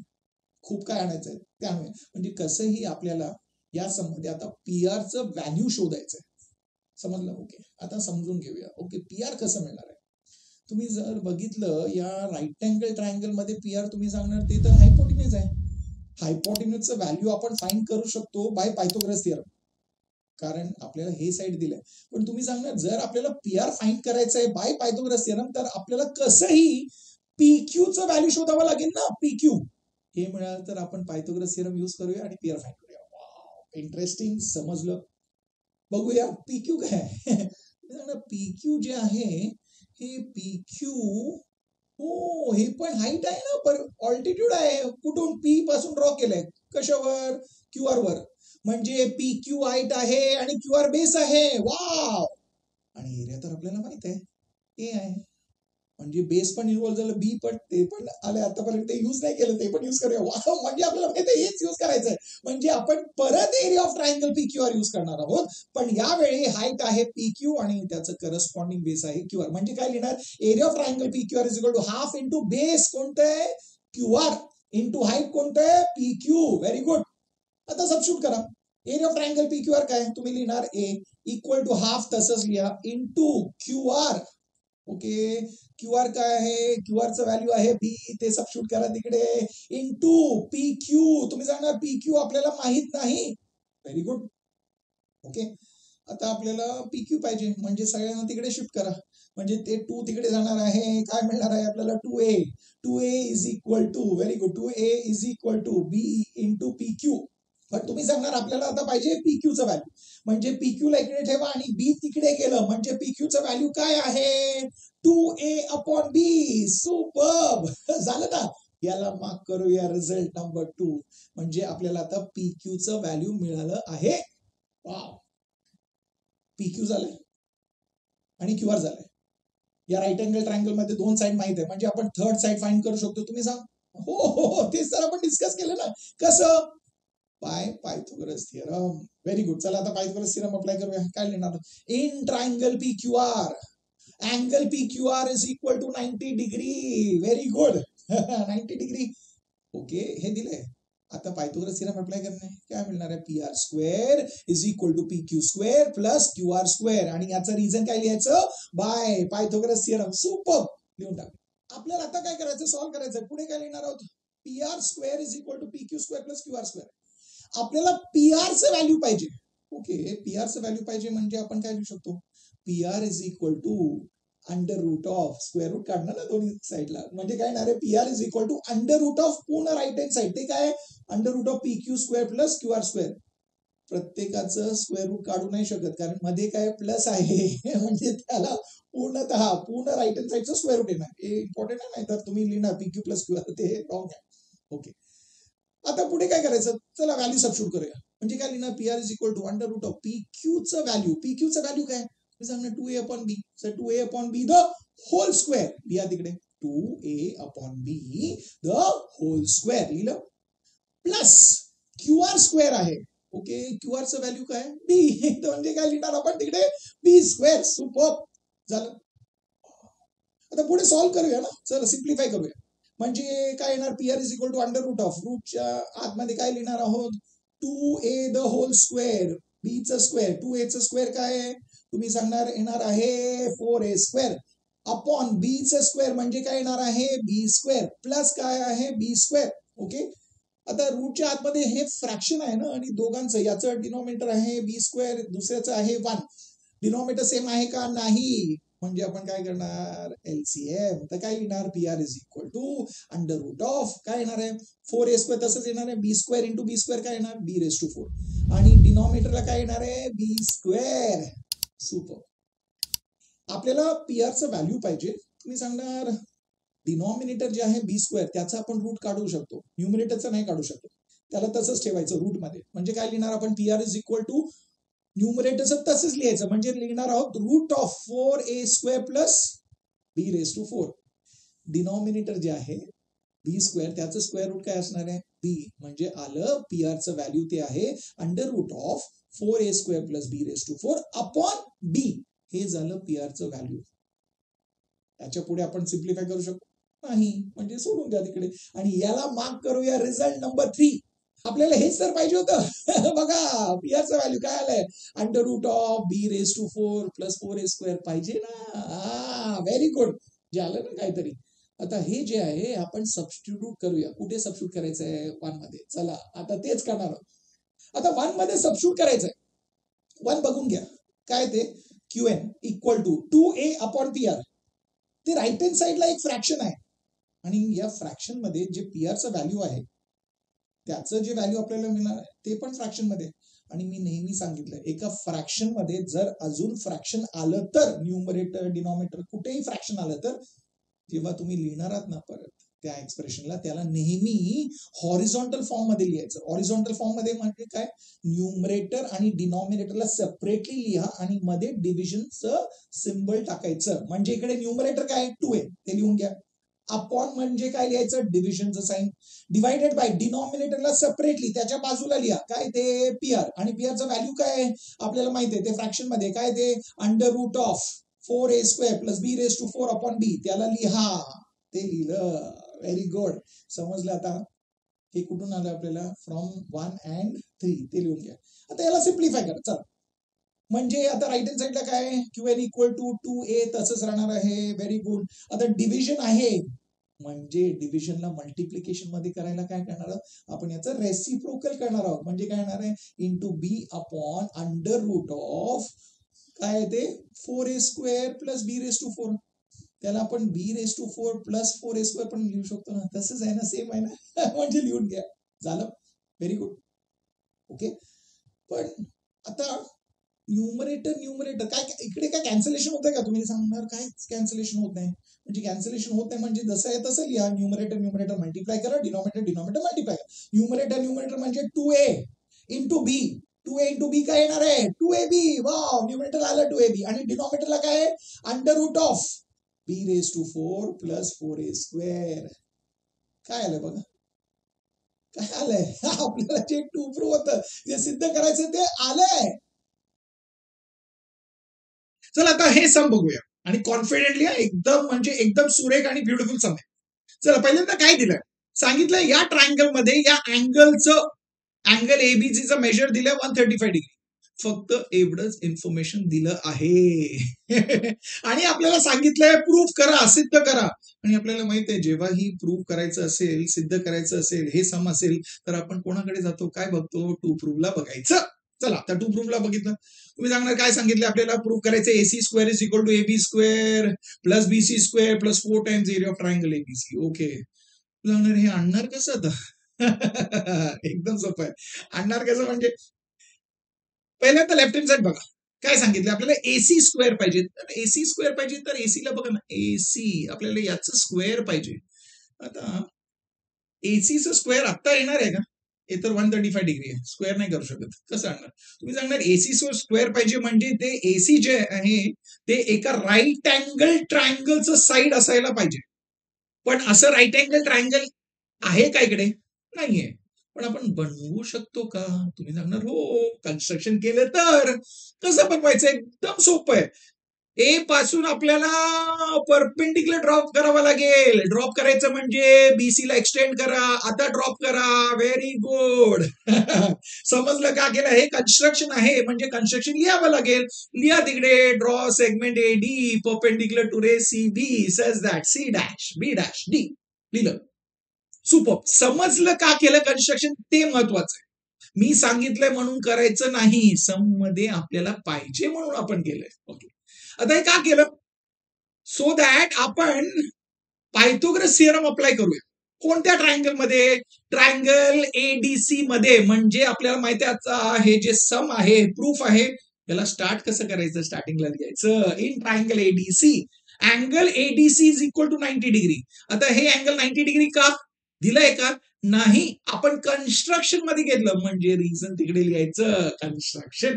खूप काय आणायचंय त्यामुळे. म्हणजे कसंही आपल्याला या संबंधी आता पी आरचं व्हॅल्यू शोधायचंय. समजलं. ओके, आता समजून घेऊया. ओके, पी आर कसं मिळणार आहे. तुम्ही जर बघितलं या राईट अँगल ट्रायंगल मध्ये पी आर तुम्ही सांगणार ते तर हायपोटेन्यूज आहे. हायपोटेन्यूजचं व्हॅल्यू आपण फाइंड करू शकतो बाय पायथागोरस थिअरम, कारण आपल्याला हे साईड दिलंय. पण तुम्ही सांगणार जर आपल्याला पी आर फाइंड करायचं आहे बाय पायथागोरस थिअरम तर आपल्याला कसंही पी क्यूचं व्हॅल्यू शोधावं लागेल ना. पी क्यू हे मिळालं तर आपण पायथागोरस थिअरम यूज करूया आणि पी आर फाइंड करूया. इंटरेस्टिंग, समजलं. बघूया पी क्यू काय. पी क्यू जे आहे हे पी क्यू, हो हे पण हाईट आहे ना, पण ऑल्टिट्यूड आहे. कुठून, पी पासून ड्रॉ केलंय, कशावर, क्यू आर वर. म्हणजे पी क्यू हाईट आहे आणि क्यू आर बेस आहे. वाव, आणि एरिया तर आपल्याला माहित आहे ए आहे. म्हणजे बेस पण इन्व्हॉल्व झालं, बी पण, ते पण आले आतापर्यंत, ते यूज नाही केलं, ते पण यूज करूया. वाव, म्हणजे आपल्याला माहिती आहे हेच यूज करायचंय. म्हणजे आपण परत area of triangle P Q R use करणार आहोत. पण यावेळी हाईट आहे पी क्यू आणि त्याचं करस्पॉन्डिंग बेस आहे क्यू आर. म्हणजे काय लिहिणार, area of triangle P Q R is equal to half into base कोणतं आहे, क्यू आर, इंटू हाईट कोणतं आहे, पी क्यू. Very good. आता सबस्टिट्यूट करा. Area of triangle P Q R काय, तुम्ही लिहिणार ए इक्वल टू हाफ तसंच लिहा into Q R. Okay, Q R काय आहे, क्यू आरचं व्हॅल्यू आहे बी, ते सबस्टिट्यूट करा तिकडे, इंटू पी क्यू. तुम्ही सांगणार पी क्यू आपल्याला माहित नाही. Very good. ओके, आता आपल्याला पी क्यू पाहिजे, म्हणजे सगळ्यांना तिकडे शिफ्ट करा. म्हणजे ते 2 तिकडे जाणार आहे, काय मिळणार आहे आपल्याला, 2a. 2a is equal to, very good, 2a is equal to B into P Q. पण तुम्ही सांगणार आपल्याला आता पाहिजे पी क्यूचं व्हॅल्यू. म्हणजे पी क्यू ला इकडे ठेवा आणि बी तिकडे गेलं, म्हणजे पी क्यूचं व्हॅल्यू काय आहे, 2a अपॉन बी. सुपर्ब, झालं ना. याला मार्क करूया रिझल्ट नंबर 2. म्हणजे आपल्याला आता पी क्यूचं व्हॅल्यू मिळालं आहे. वाव, पी क्यू झालंय आणि क्यू आर झालंय. या राईट अँगल ट्रायंगल मध्ये 2 साइड माहित आहे, म्हणजे आपण थर्ड साइड फाइंड करू शकतो. तुम्ही सांग. हो हो हो, तेच तर आपण डिस्कस केलं ना. कसं, by Pythagoras theorem. Very good. चला आता पायथागोरस थिअरम अप्लाय करूया. काय लिहिणार, in triangle P Q R angle P Q R is equal to 90 degree. Very good. 90 degree. Okay, हे दिलंय. आता पायथागोरस थिअरम अप्लाय करणे, काय मिळणार आहे, P R square is equal to P Q square plus Q R square. आणि याचं reason काय लिहायचं, बाय पायथागोरस थिअरम. सुपर, लिहून टाक. आपल्याला आता काय करायचं, सॉल्व्ह करायचं. पुढे काय लिहिणार आहोत, P R square is equal to P Q square plus Q R square. आपल्याला पी आरचं व्हॅल्यू पाहिजे. ओके, पी आरचं व्हॅल्यू पाहिजे म्हणजे आपण काय लिहू शकतो, P R is equal to under root of square root काढणार ना दोन्ही साईडला, म्हणजे काय येणार आहे PR is equal to under root of पूर्ण राईट हँड साईड, ते काय under root of P Q square plus Q R square. प्रत्येकाचं स्क्वेअर रूट काढू नाही शकत कारण मध्ये काय प्लस आहे म्हणजे त्याला पूर्ण राईट हँड साईडचं स्क्वेअर रूट येणार. हे इम्पॉर्टंट आहे, नाही तर तुम्ही लिहिणार P Q plus Q R, ते रॉंग आहे. ओके, आता पुढे काय करायचं, चला व्हॅल्यू सबस्टिट्यूट करूया. म्हणजे काय लिहिणार P R is equal to under root of P क्यूचं व्हॅल्यू. पी क्यूचं व्हॅल्यू काय सांगणार 2a upon B. Sir 2a upon B the whole square लिहा तिकडे, 2a upon B the whole square लिहिलं, प्लस क्यू आर स्क्वेअर आहे. Okay, Q R चं value काय बी, म्हणजे काय लिहिणार आपण तिकडे बी स्क्वेअर. सुपर झालं. आता पुढे सॉल्व्ह करूया ना, चला सिम्प्लिफाय करूया. म्हणजे काय येणार P R is equal to under root of, रूटच्या आतमध्ये काय लिहिणार आहोत 2a द होल स्क्वेअर, बी चं स्क्वेअर, 2a चं स्क्वेअर काय आहे तुम्ही सांगणार येणार आहे 4a स्क्वेअर अपॉन बी चं स्क्वेअर म्हणजे काय येणार आहे बी स्क्वेअर प्लस काय आहे बी स्क्वेअर. ओके, आता रूटच्या आतमध्ये हे फ्रॅक्शन आहे ना, आणि दोघांचं याचं डिनॉमिनेटर आहे बी स्क्वेअर, दुसऱ्याचं आहे 1. डिनॉमिनेटर सेम आहे का नाही, म्हणजे आपण काय करणार एलसीएम. तर काय लिहिणार P R is equal to under root of काय येणार आहे 4a स्क्वेअर, तसंच येणार आहे B square into B square काय येणार बी रेस टू 4, आणि डिनॉमिनेटरला काय येणार आहे बी स्क्वेअर. सुपर. आपल्याला पी आर चं व्हॅल्यू पाहिजे. तुम्ही सांगणार डिनॉमिनेटर जे आहे बी स्क्वेअर त्याचा आपण रूट काढू शकतो, न्यूमिनेटरचं नाही काढू शकतो, त्याला तसंच ठेवायचं रूट मध्ये. म्हणजे काय लिहिणार आपण P R is equal to न्यूमरेटरचं तसंच लिहायचं, म्हणजे लिहिणार आहोत root of 4a square plus B raise to 4. Denominator जे आहे बी स्क्वेअर त्याचं स्क्वेअर रूट काय असणार आहे बी, म्हणजे आलं पी आर चं व्हॅल्यू ते आहे under root of 4a square plus B raise to 4 upon B. हे झालं पी आर चं व्हॅल्यू. त्याच्या पुढे आपण सिम्प्लिफाय करू शकतो नाही, म्हणजे सोडून द्या तिकडे, आणि याला मार्क करूया रिझल्ट नंबर 3. आपल्याला हेच तर पाहिजे होतं. बघा पी आर चं व्हॅल्यू काय आलंय under root of B raise to 4 plus 4a square पाहिजे ना. व्हेरी गुड, जे आलं ना काहीतरी. आता हे जे आहे आपण सबस्टिट्यूट करूया. कुठे सबस्टिट्यूट करायचं आहे 1 मध्ये. चला आता तेच करणार आहोत. आता 1 मध्ये सबस्टिट्यूट करायचंय. 1 बघून घ्या काय ते QN equal to 2a upon P R. ते राईट हँड साईडला एक फ्रॅक्शन आहे, आणि या फ्रॅक्शन मध्ये जे पी आर चं व्हॅल्यू आहे त्याचं जे व्हॅल्यू आपल्याला मिळणार आहे ते पण फ्रॅक्शन मध्ये. आणि मी नेहमी सांगितलं एका फ्रॅक्शन मध्ये जर अजून फ्रॅक्शन आलं तर, न्यूमरेटर डिनॉमिनेटर कुठेही फ्रॅक्शन आलं तर, जेव्हा तुम्ही लिहिणार आहात ना परत त्या एक्सप्रेशनला, त्याला नेहमी हॉरिझॉन्टल फॉर्म मध्ये लिहायचं. हॉरिझॉन्टल फॉर्म मध्ये म्हणजे काय, न्यूमरेटर आणि डिनॉमिनेटरला सेपरेटली लिहा आणि मध्ये डिव्हिजनचं सिम्बल टाकायचं. म्हणजे इकडे न्यूमरेटर काय 2a ते लिहून घ्या, अपॉन म्हणजे काय लिहायचं डिव्हिजनचं साइन, डिवायडेड बाय डिनॉमिनेटरला सेपरेटली त्याच्या बाजूला लिहा काय ते पी आर, आणि पी आरचं व्हॅल्यू काय आपल्याला माहिती आहे ते फ्रॅक्शन मध्ये काय ते under root of 4a square plus B raise to 4 upon B, त्याला लिहा. ते लिहिलं. व्हेरी गुड, समजलं. आता हे कुठून आलं आपल्याला फ्रॉम 1 and 3, ते लिहून घ्या. आता याला सिम्प्लिफाय करा. चला, म्हणजे आता राईट हँड साईडला काय क्यूएन इक्वल टू 2a तसंच राहणार आहे. Very good. आता डिव्हिजन आहे म्हणजे डिव्हिजनला मल्टिप्लिकेशन मध्ये करायला काय करणार आहोत आपण याचं रेसिप्रोकल करणार आहोत. म्हणजे काय येणार आहे into B upon under root of काय ते 4a square plus B raise to 4. त्याला आपण B raise to 4 plus 4a square पण लिहू शकतो ना, तसंच आहे ना, सेम आहे ना. म्हणजे लिहून घ्या. झालं. Very good. ओके, पण आता न्यूमरेटर काय इकडे काय कॅन्सलेशन होत आहे का, तुम्ही सांगणार काय कॅन्सलेशन होत नाही. म्हणजे कॅन्सलेशन होत नाही म्हणजे जसं आहे तसं लिहा. न्यूमरेटर मल्टिप्लाय करा, डिनॉमिनेटर मल्टिप्लाय करा. न्यूमरेटर म्हणजे 2a इंटू बी. 2a इंटू बी काय येणार आहे 2ab. वाव, न्यूमरेटर आलं 2ab, आणि डिनॉमिनेटरला काय आहे under root of B raise to 4 plus 4a square. काय आलं बघा, काय आलंय. आपल्याला जे टू प्रूव्ह होतं, जे सिद्ध करायचं ते आलंय. चला आता हे सम बघूया, आणि कॉन्फिडेंटली एकदम म्हणजे एकदम सुरेख आणि ब्युटिफुल सम आहे. चला पहिल्यांदा काय दिलंय सांगितलं, या ट्रायंगल मध्ये या अँगल एबीसीचं मेजर दिलंय 135 डिग्री. फक्त एवढंच इन्फॉर्मेशन दिलं आहे. आणि आपल्याला सांगितलंय प्रूफ करा, सिद्ध करा. आणि आपल्याला माहित आहे जेव्हा ही प्रूफ करायचं असेल, सिद्ध करायचं असेल, हे सम असेल, तर आपण कोणाकडे जातो, काय बघतो, टू प्रूफला बघायचं. चला आता टू प्रूफला बघितलं. तुम्ही सांगणार काय सांगितलं आपल्याला प्रूफ करायचं AC square is equal to AB square plus BC square plus 4 times area of triangle ABC. Okay, सांगणार हे आणणार कसं आता? एकदम सोपं आहे. आणणार कसं म्हणजे पहिल्यांदा लेफ्ट हँड साइड बघा काय सांगितलं आपल्याला AC स्क्वेअर पाहिजे. तर AC स्क्वेअर पाहिजे तर एसीला बघा ना AC आपल्याला याचं स्क्वेअर पाहिजे. आता एसीचं स्क्वेअर आता येणार आहे का? हे तर 135 डिग्री आहे, स्क्वेअर नाही करू शकत. कसं आणणार? तुम्ही सांगणार एसी स्क्वेअर पाहिजे म्हणजे ते एसी जे आहे ते एका राईट अँगल ट्रायंगलचं साईड असायला पाहिजे. पण असं राईट अँगल ट्रायंगल आहे का इकडे? नाहीये. पण आपण बनवू शकतो का? तुम्ही सांगणार हो, कन्स्ट्रक्शन केलं तर. कसं बनवायचं? एकदम सोपं आहे. ए पासून आपल्याला परपेंडिक्युलर ड्रॉप करावा लागेल. ड्रॉप करायचं म्हणजे बीसी ला एक्सटेंड करा. आता ड्रॉप करा. Very good. समजलं का केलं? हे कन्स्ट्रक्शन आहे म्हणजे कन्स्ट्रक्शन लिहावं लागेल. लिहा तिकडे draw segment AD perpendicular to ray CB such that C dash B dash D. लिहिलं. सुपर. समजलं का केलं कन्स्ट्रक्शन ते महत्वाचं आहे. मी सांगितलंय म्हणून करायचं नाही. सम मध्ये आपल्याला पाहिजे म्हणून आपण केलंय. ओके, आता हे का केलं? सो दॅट आपण पायथागोरस थिअरम अप्लाय करूया. कोणत्या ट्रायंगल मध्ये? ट्रायंगल ADC मध्ये. म्हणजे आपल्याला माहिती आहे हे जे सम आहे प्रूफ आहे त्याला स्टार्ट कसं करायचं? स्टार्टिंगला लिहायचं in triangle ADC angle ADC is equal to 90 degree. आता हे अँगल 90 डिग्री का दिलंय का? नाही, आपण कन्स्ट्रक्शन मध्ये घेतलं म्हणजे रिझन तिकडे लिहायचं कन्स्ट्रक्शन.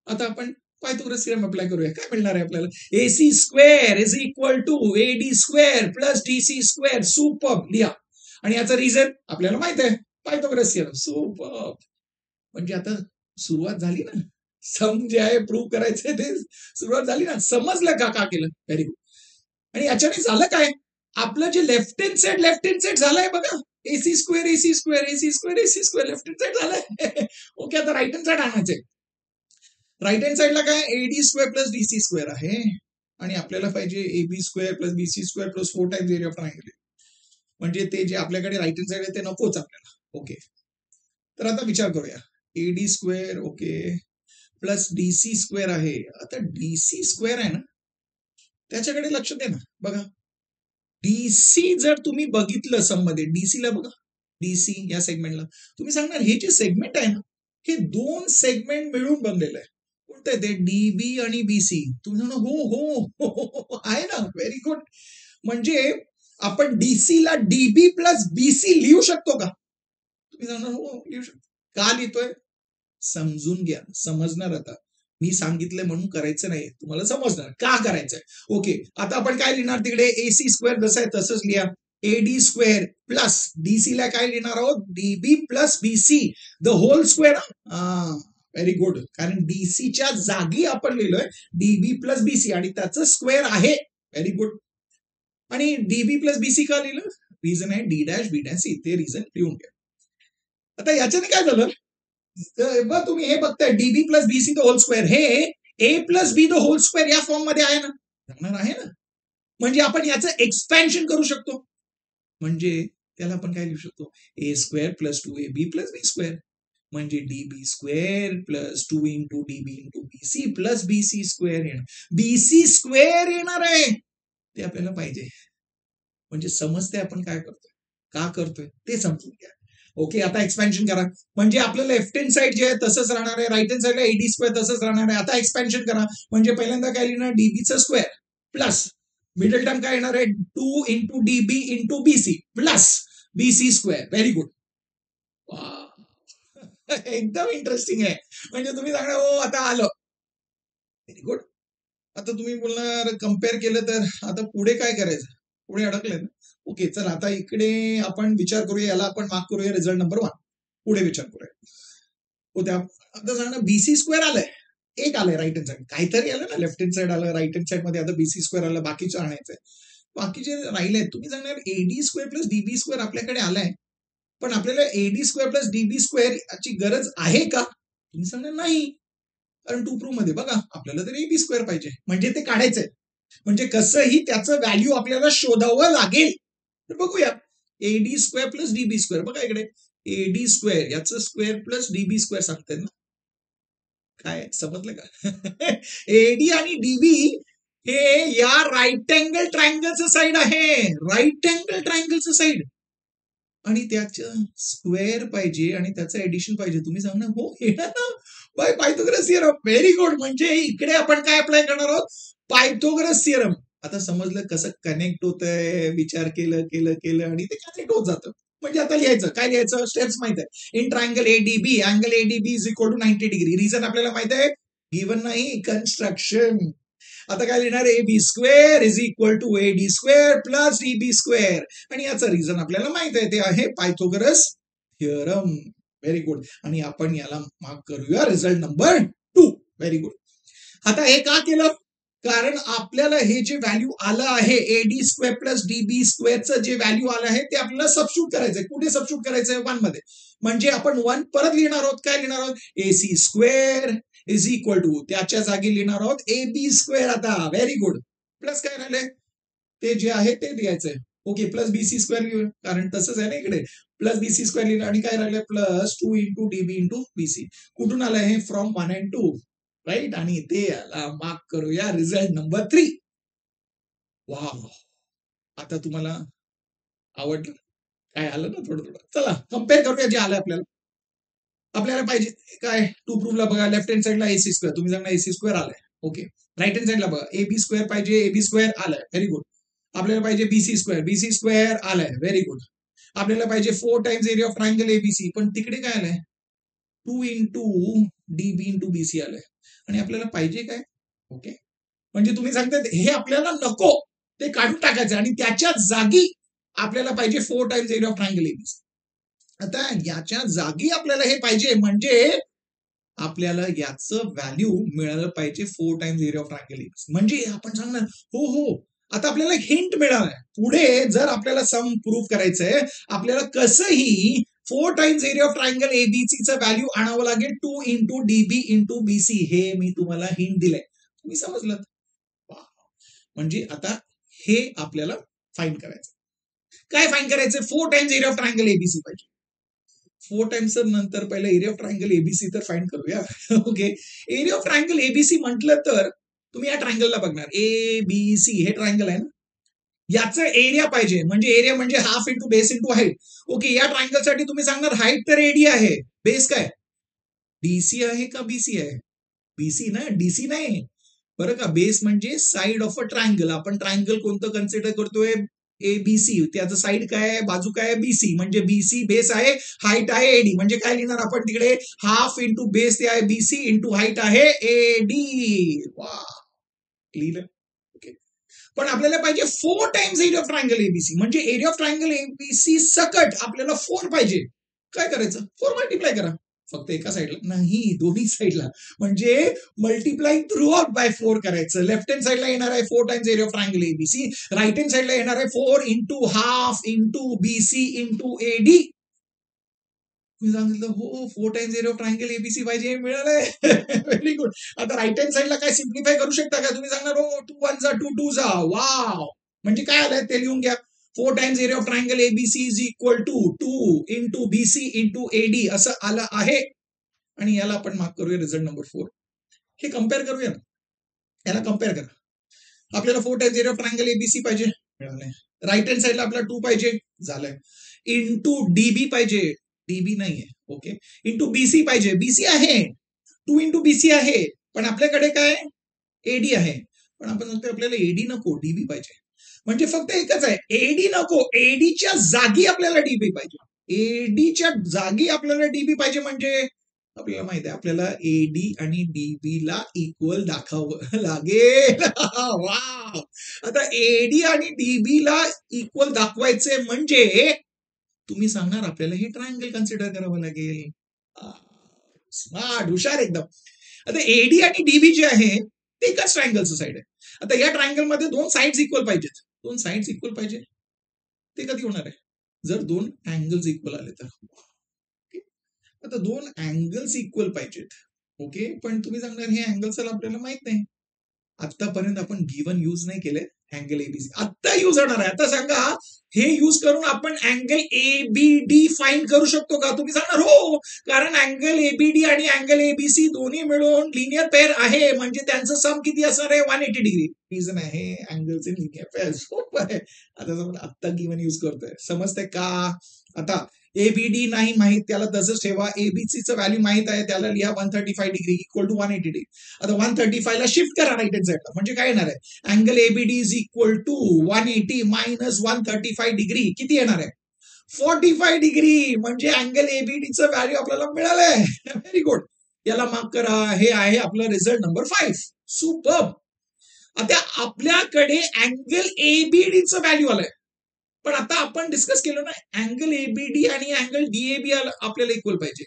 आता आपण पायथागोरस थिअरम अप्लाय करूया. काय मिळणार आहे आपल्याला? AC square is equal to AD square plus DC square. Super. लिहा. आणि याचं रिझन आपल्याला माहित आहे पायथागोरस थिअरम. सुपर. म्हणजे आता सुरुवात झाली ना. सम जे आहे प्रूव्ह करायचंय ते सुरुवात झाली ना. समजलं का केलं? Very good. आणि याच्याने झालं काय? आपलं जे लेफ्ट हँड साइड झालंय बघा. AC square AC square AC square AC square left hand side झालंय. ओके, आता राईट हँड साइड आणायचंय. राईट हँड साइडला काय? AD square plus DC square आहे आणि आपल्याला पाहिजे AB square plus BC square plus 4 times area of triangle. म्हणजे ते जे आपल्याकडे राईट हँड साइड आहे ते नकोच आपल्याला. ओके, तर आता विचार करूया. AD square okay plus DC square आहे. आता DC स्क्वेअर आहे ना त्याच्याकडे लक्ष दे ना. बघा DC जर तुम्ही बघितलं सम मध्ये DC ला बघा. DC या सेगमेंटला तुम्ही सांगणार हे जे सेगमेंट आहे ना हे दोन सेगमेंट मिळून बनलेलं आहे. कोणतं आहे ते? DB आणि BC. तुम्ही सांगणार हो आहे ना. Very good. म्हणजे आपण DC ला DB प्लस BC लिहू शकतो का? तुम्ही सांगणार हो लिहू शकतो. का लिहितोय? समजून घ्या. समजणार आता. मी सांगितलंय म्हणून करायचं नाही, तुम्हाला समजणार का करायचंय. ओके, आता आपण काय लिहिणार तिकडे? AC स्क्वेअर जसं आहे तसंच लिहा. AD स्क्वेअर प्लस DC ला काय लिहिणार आहोत? DB plus BC the whole square. Very good. कारण DCच्या जागी आपण लिहिलोय DB प्लस BC आणि त्याचं स्क्वेअर आहे. Very good. आणि DB प्लस BC का लिहिलं? रिझन आहे D dash B dash C. ते रिझन लिहून घ्या. आता याच्याने काय झालं? बघ तुम्ही हे बघताय DB plus BC the whole square. हे A plus B the whole square या फॉर्म मध्ये आहे ना. सांगणार आहे ना. म्हणजे आपण याचं एक्सपॅन्शन करू शकतो. म्हणजे त्याला आपण काय लिहू शकतो? A square plus 2AB plus B square. म्हणजे DB square plus 2 into DB into BC plus BC square येणार. BC स्क्वेअर येणार आहे. ते आपल्याला पाहिजे. म्हणजे समजते आपण काय करतोय, का करतोय ते समजून घ्या. ओके, आता एक्सपॅन्शन करा. म्हणजे आपलं लेफ्ट हँड साइड जे आहे तसंच राहणार आहे. राईट हँड साइडला AD स्क्वेअर तसंच राहणार आहे. आता एक्सपॅन्शन करा. म्हणजे पहिल्यांदा काय लिहिणार? DBचं स्क्वेअर प्लस मिडल टर्म काय येणार आहे? 2 into DB into BC plus BC square. Very good. एकदम इंटरेस्टिंग आहे. म्हणजे तुम्ही सांगणार हो आता आलं. Very good. आता तुम्ही बोलणार कम्पेअर केलं तर आता पुढे काय करायचं? पुढे अडकले ना. ओके, चल आता इकडे आपण विचार करूया. याला आपण मार्क करूया रिझल्ट नंबर 1. पुढे विचार करूया. हो, आता सांगणार BC स्क्वेअर आलंय. एक आलंय राईट हँड साइड. काहीतरी आलं ना. लेफ्ट हँड साइड आलं, राईट हँड साइड मध्ये आता BC स्क्वेअर आलं. बाकीचं आणायचंय. बाकीचे राहिले तुम्ही सांगणार AD square plus DB square आपल्याकडे आलाय. पण आपल्याला AD square plus DB square याची गरज आहे का? तुम्ही सांगणार नाही. कारण टू प्रूफ मध्ये बघा आपल्याला तर AB स्क्वेअर पाहिजे. म्हणजे ते काढायचंय. म्हणजे कसंही त्याचं व्हॅल्यू आपल्याला शोधावं लागेल. तर बघूया. AD square plus DB square. बघा इकडे AD स्क्वेअर याचं स्क्वेअर प्लस DB स्क्वेअर सांगताय ना. काय समजलं का? एडी आणि डीबी हे या राईट अँगल ट्रायंगलचं साईड आहे, राईट अँगल ट्रायंगलचं साईड, आणि त्याचं स्क्वेअर पाहिजे आणि त्याचं एडिशन पाहिजे. तुम्ही सांगणार हो हे ना bye Pythagoras theorem. Very good. म्हणजे इकडे आपण काय अप्लाय करणार आहोत? Pythagoras theorem. आता समजलं कसं कनेक्ट होतंय, विचार केलं केलं केलं आणि ते कनेक्ट होत जातं. म्हणजे आता लिहायचं काय, लिहायचं स्टेप्स माहित आहे. In triangle ADB angle ADB is equal to 90 degree. Reason आपल्याला माहित आहे, गिव्हन नाही, कन्स्ट्रक्शन. आता काय लिहिणार, A B square is equal to A D square plus D B square, आणि याचं रिझन आपल्याला माहित आहे, ते आहे पायथागोरस थिअरम. Very good. आणि आपण याला मार्क करूया रिझल्ट नंबर 2. Very good. आता हे का केलं? कारण आपल्याला हे जे व्हॅल्यू आलं आहे एडी स्क्वेअर प्लस डीबी स्क्वेअरचं जे व्हॅल्यू आलं आहे ते आपल्याला सबस्टिट्यूट करायचंय. कुठे सबस्टिट्यूट करायचंय? 1 मध्ये. म्हणजे आपण 1 परत लिहिणार आहोत. काय लिहिणार आहोत? AC square is equal to, त्याच्या जागी लिहिणार आहोत ए बी स्क्वेअर. आता व्हेरी गुड. प्लस काय राहिले, ते जे आहे ते लिहायचंय. ओके, प्लस बीसी स्क्वेअर लिहूया, कारण तसंच आहे ना इकडे. प्लस बीसी स्क्वेअर लिहिलं आणि काय राहिलं, plus 2 into DB into BC. कुठून आलं हे? From 1 and 2, right. आणि ते याला मार्क करूया रिझल्ट नंबर 3. वाव. आता तुम्हाला आवडलं? काय आलं ना थोडं थोडं. चला कम्पेअर करूया जे आलं आपल्याला. आपल्याला पाहिजे काय, टू प्रूफला बघा, लेफ्ट हँड साईडला एसी स्क्वेअर, तुम्ही सांगा एसी स्क्वेअर आलाय. ओके. राईट हँड साईडला बघा, ए बी स्क्वेअर पाहिजे, ए बी स्क्वेअर आलाय. Very good. आपल्याला पाहिजे बीसी स्क्वेअर, बीसी स्क्वेअर आलाय. Very good. आपल्याला पाहिजे 4 times area of triangle ABC, पण तिकडे काय आलंय, 2 इंटू डीबी इंटू बीसी आलंय. आणि आपल्याला पाहिजे काय? ओके. म्हणजे तुम्ही सांगता हे आपल्याला नको, ते काढून टाकायचं आणि त्याच्या जागी आपल्याला पाहिजे 4 times area of triangle ABC. आता याच्या जागी आपल्याला हे पाहिजे, म्हणजे आपल्याला याचं व्हॅल्यू मिळालं पाहिजे 4 times area of triangle ABC. म्हणजे आपण सांगणार हो हो. आता आपल्याला हिंट मिळालाय. पुढे जर आपल्याला सम प्रूफ करायचंय, आपल्याला कसंही 4 टाइम्स एरिया ऑफ ट्रायंगल एबीसीचं व्हॅल्यू आणावं लागेल 2 इंटू डीबी इंटू बीसी. हे मी तुम्हाला हिंट दिलंय. तुम्ही समजलं? म्हणजे आता हे आपल्याला फाइंड करायचं. काय फाइंड करायचं? 4 times area of triangle ABC पाहिजे. 4 टाइम्स नंतर पहिलं एरिया ऑफ ट्रायंगल एबीसी तर फाइंड करूया. Okay. Area of triangle ABC म्हटलं तर तुम्ही या ट्रायंगलला बघणार, ए बी सी हे ट्रायंगल आहे ना, याचं एरिया पाहिजे. म्हणजे एरिया म्हणजे half into base into height. Okay. या ट्रायंगलसाठी तुम्ही सांगणार हाईट तर एडी आहे, बेस काय डीसी आहे का बीसी आहे? बीसी ना, डीसी नाही बरं का. बेस म्हणजे साइड ऑफ अ ट्रायंगल. आपण ट्रायंगल कोणतं कन्सिडर करतोय? एबीसी. त्याचं साइड काय आहे, बाजू काय आहे? बीसी. म्हणजे बीसी बेस आहे, हाईट आहे एडी. म्हणजे काय लिहिणार आपण तिकडे? हाफ इंटू बेस ते आहे बीसी इंटू हाईट आहे एडी. वा, लिहिलं. ओके. पण आपल्याला पाहिजे 4 times area of triangle ABC. म्हणजे एरिया ऑफ ट्रायंगल एबीसी सकट आपल्याला 4 पाहिजे. काय करायचं? 4 मल्टिप्लाय करा. फक्त एका साईडला नाही, दोन्ही साईडला. म्हणजे मल्टिप्लाय थ्रू आउट बाय 4 करायचं. लेफ्ट हँड साईडला येणार आहे 4 times area of triangle ABC. Right hand साईडला येणार आहे 4 into half into BC into AD. मी सांगितलं हो, 4 times area of triangle ABC पाहिजे, मिळालंय. Very good. आता राईट हँड साईडला काय सिम्प्लिफाय करू शकता का? तुम्ही सांगणार हो 2 1 जा 2 2 जा. वाव. म्हणजे काय आलंय ते लिहून घ्या. 4 times area of triangle ABC is equal to 2 into BC into AD असं आलं आहे. आणि याला आपण मार्क करूया रिझल्ट नंबर 4. हे कम्पेअर करूया ना, याला कम्पेअर करा. आपल्याला 4 times area of triangle ABC पाहिजे, मिळालंय. राईट हँड साईडला आपल्याला 2 पाहिजे, झालंय. इंटू डीबी पाहिजे, डीबी नाहीये. ओके. इंटू बीसी पाहिजे, बीसी आहे. 2 इंटू बीसी आहे, पण आपल्याकडे काय एडी आहे. पण आपण म्हणतो आपल्याला एडी नको, डीबी पाहिजे. म्हणजे फक्त एकच आहे, एडी नको, एडीच्या जागी आपल्याला डीबी पाहिजे. एडीच्या जागी आपल्याला डीबी पाहिजे. म्हणजे आपल्याला माहिती आहे आपल्याला एडी आणि डीबी ला इक्वल दाखवावं लागेल. वाव. आता एडी आणि डीबी ला इक्वल दाखवायचे म्हणजे तुम्ही सांगणार आपल्याला हे ट्रायंगल कन्सिडर करावं लागेल. स्मार्ट, हुशार एकदम. आता एडी आणि डीबी जे आहे ते एकाच ट्रायंगलचं साईड आहे. आता या ट्रायंगल मध्ये 2 साइड्स इक्वल पाहिजेत. 2 साइड्स इक्वल पाहिजे. ते कधी होणार आहे? जर 2 अँगल्स इक्वल आले तर. आता 2 अँगल्स इक्वल पाहिजेत. ओके. पण तुम्ही सांगणार हे अँगल्स आपल्याला माहित नाही. आतापर्यंत आपण गिवन यूज नाही केले. अँगल एबीसी आता यूज होणार आहे. आता सांगा हे यूज करून आपण अँगल एबीडी फाईंड करू शकतो का? तुम्ही सांगणार हो, कारण अँगल एबीडी आणि अँगल एबीसी दोन्ही मिळून लिनियर पेअर आहे, म्हणजे त्यांचं सम किती असणार आहे? 180 डिग्री. रिझन आहे अँगलचे लिनियर पेअर. सोपं आहे. आता समजा आत्ता गिवन यूज करतोय, समजतंय का? आता एबीडी नाही माहित, त्याला तसंच ठेवा. एबीसीचं व्हॅल्यू माहित आहे, त्याला लिहा 135 डिग्री इक्वल टू 180 डिग्री. आता 135 ला शिफ्ट करा राईट हँड साईडला, म्हणजे काय येणार आहे? Angle ABD is equal to 180 minus 135 degree. किती येणार आहे? 45 डिग्री. म्हणजे अँगल एबीडीचं व्हॅल्यू आपल्याला मिळालंय. Very good. याला मार्क करा. हे आहे आपलं रिझल्ट नंबर 5. सुपर. आता आपल्याकडे अँगल एबीडीचं व्हॅल्यू आलंय, पण आता आपण डिस्कस केलं ना अँगल एबीडी आणि अँगल डीएबी आपल्याला इक्वल पाहिजे,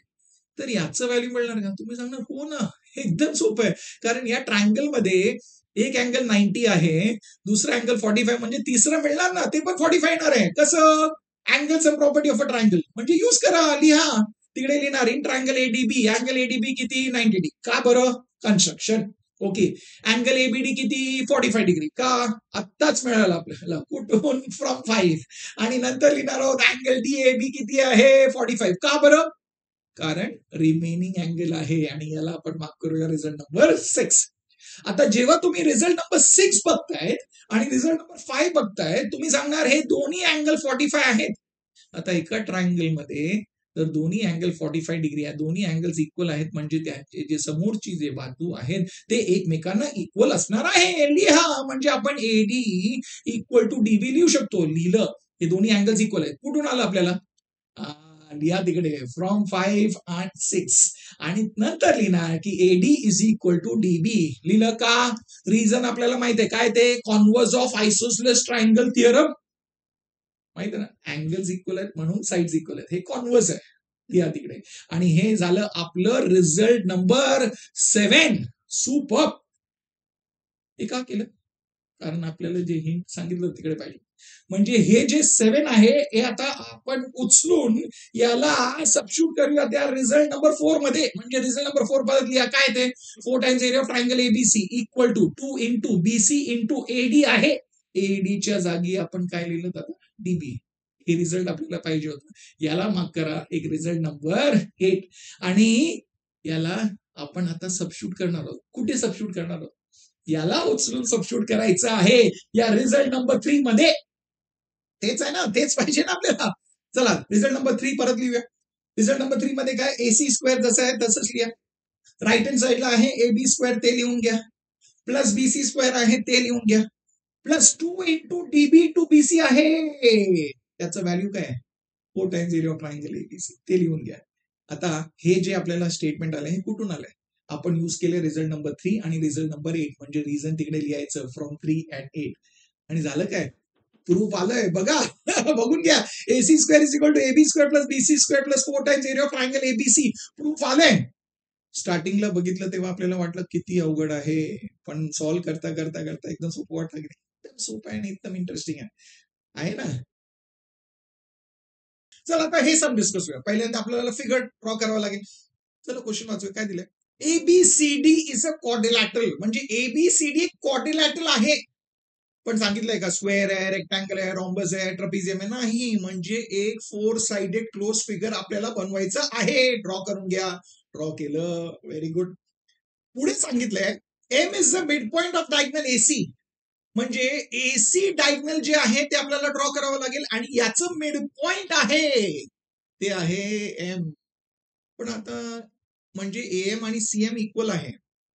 तर याचं व्हॅल्यू मिळणार का? तुम्ही सांगणार हो ना, एकदम सोपं आहे. कारण या ट्रायंगल मध्ये एक अँगल 90 आहे, दुसरा अँगल 45, म्हणजे तिसरं मिळणार ना, ते पण 45 येणार आहे. कसं? Angle sum property of a triangle. म्हणजे यूज करा, लिहा. तिकडे लिहिणार in triangle ADB. Angle ADB किती? 90 डिग्री. का बरं? कन्स्ट्रक्शन. ओके. अँगल एबीडी किती? 45 डिग्री. का? आत्ताच मिळालं आपल्याला. कुठून? फ्रॉम 5. आणि नंतर लिहिणार आहोत अँगल डीएबी किती आहे? 45. का बरं? कारण रिमेनिंग अँगल आहे, आणि याला आपण मार्क करूया रिझल्ट नंबर 6. आता जेव्हा तुम्ही रिझल्ट नंबर 6 बघतायत आणि रिझल्ट नंबर 5 बघतायत, तुम्ही सांगणार हे दोन्ही अँगल 45 आहेत. आता एका ट्रायंगल मध्ये तर दोन्ही अँगल 45 डिग्री आहे, दोन्ही अँगल्स इक्वल आहेत, म्हणजे त्यांचे जे समोरची जे बाजू आहेत ते एकमेकांना इक्वल असणार आहे. लिहा. म्हणजे आपण एडी इक्वल टू डीबी लिहू शकतो. लिहिलं. हे दोन्ही अँगल्स इक्वल आहेत. कुठून आलं आपल्याला? लिहा तिकडे फ्रॉम 5 आणि 6, आणि नंतर लिहिणार की AD is equal to DB. लिहिलं का? रिझन आपल्याला माहित आहे काय ते? Converse of isosceles triangle theorem. माहित आहे ना, अँगल्स इक्वल आहेत म्हणून साइड्स इक्वल आहेत. हे कॉन्व्हर्स आहे. लिहा तिकडे. आणि हे झालं आपलं रिझल्ट नंबर 7. सुपर. हे का केलं? कारण आपल्याला जे हिंट सांगितलं तिकडे पाहिजे. म्हणजे हे जे 7 आहे हे आता आपण उचलून याला सबस्टिट्यूट करूया त्या रिझल्ट नंबर 4 मध्ये. म्हणजे रिझल्ट नंबर 4 परत लिहा. काय ते? 4 times area of triangle ABC equal to 2 into BC into AD आहे. एडीच्या जागी आपण काय लिहिलं जातं? डीबी. हे रिझल्ट आपल्याला पाहिजे होतं. याला मार्क करा एक रिझल्ट नंबर 8. आणि याला आपण आता सबस्टिट्यूट करणार आहोत. कुठे सबस्टिट्यूट करणार आहोत? याला उचलून सबस्टिट्यूट करायचं आहे या रिझल्ट नंबर 3 मध्ये. तेच आहे ना, तेच पाहिजे ना आपल्याला. चला रिझल्ट नंबर 3 परत लिहूया. रिझल्ट नंबर 3 मध्ये काय? एसी स्क्वेअर जसं आहे तसंच लिहा. राईट हँड साईडला आहे एबी स्क्वेअर, ते लिहून घ्या. प्लस बीसी स्क्वेअर आहे, ते लिहून घ्या. Plus 2 into DB two BC आहे. त्याचं व्हॅल्यू काय? 4 times area of triangle ABC, ते लिहून घ्या. आता हे जे आपल्याला स्टेटमेंट आलंय हे कुठून आलंय? आपण यूज केले रिझल्ट नंबर 3 आणि रिझल्ट नंबर 8. म्हणजे रिझन तिकडे लिहायचं फ्रॉम 3 अँड 8. आणि झालं काय? प्रूफ आलंय. बघा. बघून घ्या. AC square is equal to AB square plus BC square plus 4 times area of triangle ABC. Proof आलंय. स्टार्टिंगला बघितलं तेव्हा आपल्याला वाटलं किती अवघड आहे, पण सॉल्व्ह करता करता करता एकदम सोपं वाटलं. एकदम सोपं आहे आणि एकदम इंटरेस्टिंग आहे ना. चला आता हे सम डिस्कस करूया. पहिल्यांदा आपल्याला फिगर ड्रॉ करावं लागेल. चला क्वेश्चन वाचूया. काय दिलंय? ABCD is a quadrilateral. म्हणजे एबीसीडी एक क्वाड्रिलॅटरल आहे. पण सांगितलंय का स्क्वेअर आहे, रेक्टँगल आहे, रॉम्बस आहे, ट्रपिजियम आहे? नाही. म्हणजे एक 4 साइडेड क्लोज फिगर आपल्याला बनवायचं आहे. ड्रॉ करून घ्या. ड्रॉ केलं. Very good. पुढे सांगितलंय M is the mid point of diagonal AC. म्हणजे एसी डायगनल जे आहे ते आपल्याला ड्रॉ करावं लागेल, आणि याचं मिड पॉइंट आहे ते आहे एम. पण आता म्हणजे एएम आणि सीएम इक्वल आहे,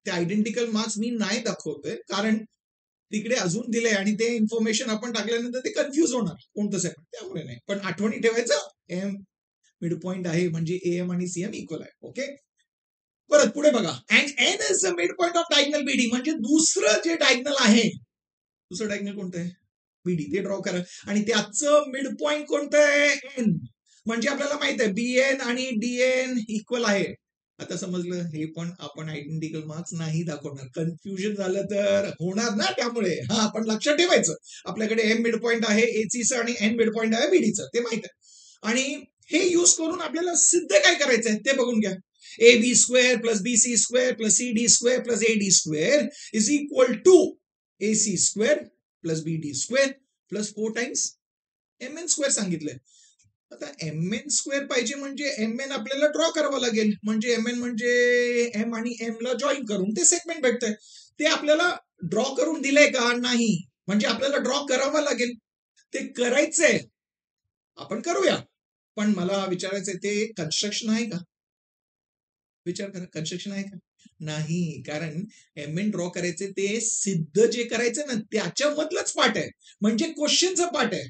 ते आयडेंटिकल मार्क्स मी नाही दाखवतोय, कारण तिकडे अजून दिलंय आणि ते इन्फॉर्मेशन आपण टाकल्यानंतर ते कन्फ्युज होणार कोणतं सेपरेट, त्यामुळे नाही. पण आठवणी ठेवायचं एम मिड पॉइंट आहे म्हणजे एएम आणि सीएम इक्वल आहे. ओके. परत पुढे बघा. And N is the mid point of diagonal BD. म्हणजे दुसरं जे डायगनल आहे, दुसरं डायगनल कोणतं आहे? बीडी. ते ड्रॉ करा. आणि त्याचं मिड पॉइंट कोणतं आहे? एन. म्हणजे आपल्याला माहित आहे बीएन आणि डीएन इक्वल आहे. आता समजलं. हे पण आपण आयडेंटिकल मार्क्स नाही दाखवणार. कन्फ्युजन झालं तर होणार ना, त्यामुळे हा आपण लक्षात ठेवायचं. आपल्याकडे एम मिड पॉइंट आहे एसीचं आणि एन मिड पॉइंट आहे बीडीचं, ते माहित आहे. आणि हे यूज करून आपल्याला सिद्ध काय करायचंय ते बघून घ्या. AB square plus BC square plus CD square plus AD square is equal to AC square plus B D square plus 4 times M N square सांगितलंय. आता एम एन स्क्वेअर पाहिजे म्हणजे एम एन आपल्याला ड्रॉ करावं लागेल. म्हणजे M N म्हणजे M आणि एम ला जॉईन करून ते सेगमेंट भेटतंय. ते आपल्याला ड्रॉ करून दिलंय का? नाही. म्हणजे आपल्याला ड्रॉ करावं लागेल. ते करायचंय, आपण करूया. पण मला विचारायचंय ते कन्स्ट्रक्शन आहे का? विचार करा, कन्स्ट्रक्शन आहे का? नाही. कारण एम एन ड्रॉ करायचे ते सिद्ध जे करायचं ना त्याच्यामधलंच पार्ट आहे. म्हणजे क्वेश्चनचं पार्ट आहे.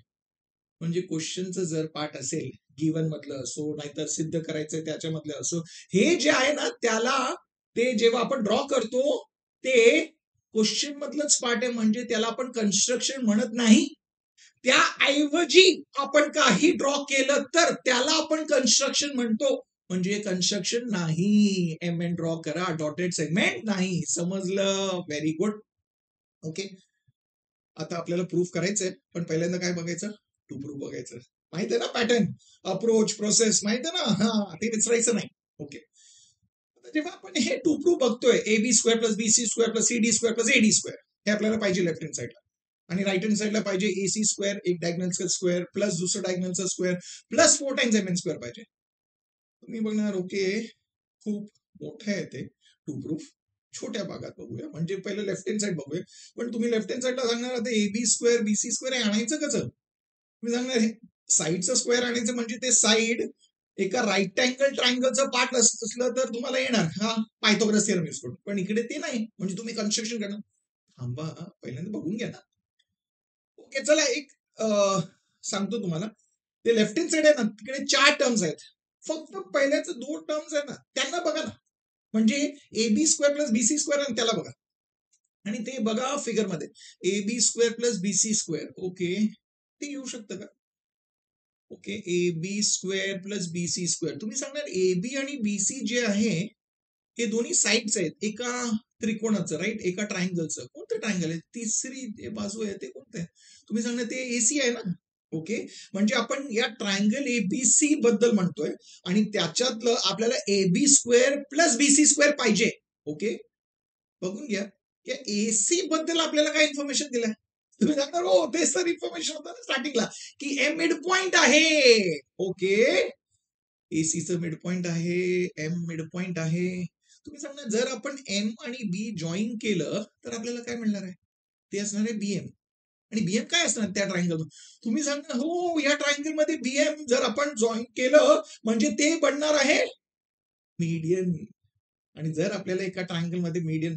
म्हणजे क्वेश्चनचं जर पार्ट असेल गिवन मधलं असो नाहीतर सिद्ध करायचंय त्याच्यामधलं असो, हे जे आहे ना त्याला ते जेव्हा आपण ड्रॉ करतो ते क्वेश्चन मधलंच पार्ट आहे. म्हणजे त्याला आपण कन्स्ट्रक्शन म्हणत नाही. त्याऐवजी आपण काही ड्रॉ केलं तर त्याला आपण कन्स्ट्रक्शन म्हणतो. म्हणजे कन्स्ट्रक्शन नाही. एम एन ड्रॉ करा, डॉटेड सेगमेंट नाही. समजलं? Very good. ओके. आता आपल्याला प्रूफ करायचंय, पण पहिल्यांदा काय बघायचं? टू प्रूफ बघायचं. माहित आहे ना पॅटर्न, अप्रोच, प्रोसेस माहित आहे ना? हा, ते विसरायचं नाही. ओके. आता जेव्हा आपण हे टू प्रूफ बघतोय, A B square plus B C square plus C D square plus A D square, हे आपल्याला पाहिजे लेफ्ट हँड साईडला. आणि राईट हँड साईडला पाहिजे ए सी स्क्वेअर, एक डायगनलचा स्क्वेअर प्लस दुसरं डायगनलचा square plus 4 times M N square पाहिजे. तुम्ही बघणार ओके खूप मोठं आहे ते टू प्रूफ. छोट्या भागात बघूया. म्हणजे पहिले लेफ्ट हँड साईड बघूया. पण तुम्ही लेफ्ट हँड साईडला सांगणार आता A B square B C square हे आणायचं कसं? तुम्ही सांगणार साईडचं स्क्वेअर आणायचं म्हणजे ते साईड एका राईट अँगल ट्रायंगलचं पार्ट असलं तर तुम्हाला येणार हा पायथागोरस थिअरम यूज करून. पण इकडे ते नाही. म्हणजे तुम्ही कन्स्ट्रक्शन करणार. थांबा, पहिल्यांदा बघून घ्या ना. ओके चला एक सांगतो तुम्हाला. ते लेफ्ट हँड साईड आहे ना तिकडे 4 टर्म्स आहेत. फक्त पहिल्याच 2 टर्म्स आहेत ना त्यांना बघा ना. म्हणजे A B square plus B C square आणि त्याला बघा. आणि ते बघा फिगर मध्ये A B square plus B C square. Okay ते येऊ शकतं का? Okay A B square plus B C square. तुम्ही सांगणार ए बी आणि बी सी जे आहे हे दोन्ही साइड्स आहेत एका त्रिकोणाचं, राईट? एका ट्रायंगलचं. कोणतं ट्रायंगल आहे? तिसरी बाजू आहे ते कोणतं आहे? तुम्ही सांगणार ते एसी आहे ना. ओके म्हणजे आपण या ट्रायंगल एबीसी बद्दल म्हणतोय आणि त्याच्यातलं आपल्याला A B square plus B C square पाहिजे. ओके बघून घ्या या एसी बद्दल आपल्याला काय इन्फॉर्मेशन दिलंय. तुम्ही सांगणार हो तेच तर इन्फॉर्मेशन होतं ना स्टार्टिंगला की एम मिड पॉइंट आहे. ओके एसीचं मिड पॉइंट आहे, एम मिड पॉइंट आहे. तुम्ही सांगणार जर आपण एम आणि बी जॉईन केलं तर आपल्याला काय मिळणार आहे? ते असणार आहे बीएम. आणि बीएम काय असणार त्या ट्रायंगल? तुम्ही सांगणार हो या ट्रायंगल मध्ये बीएम जर आपण जॉईन केलं म्हणजे ते बनणार आहे मीडियन. आणि जर आपल्याला एका ट्रायंगल मध्ये मीडियन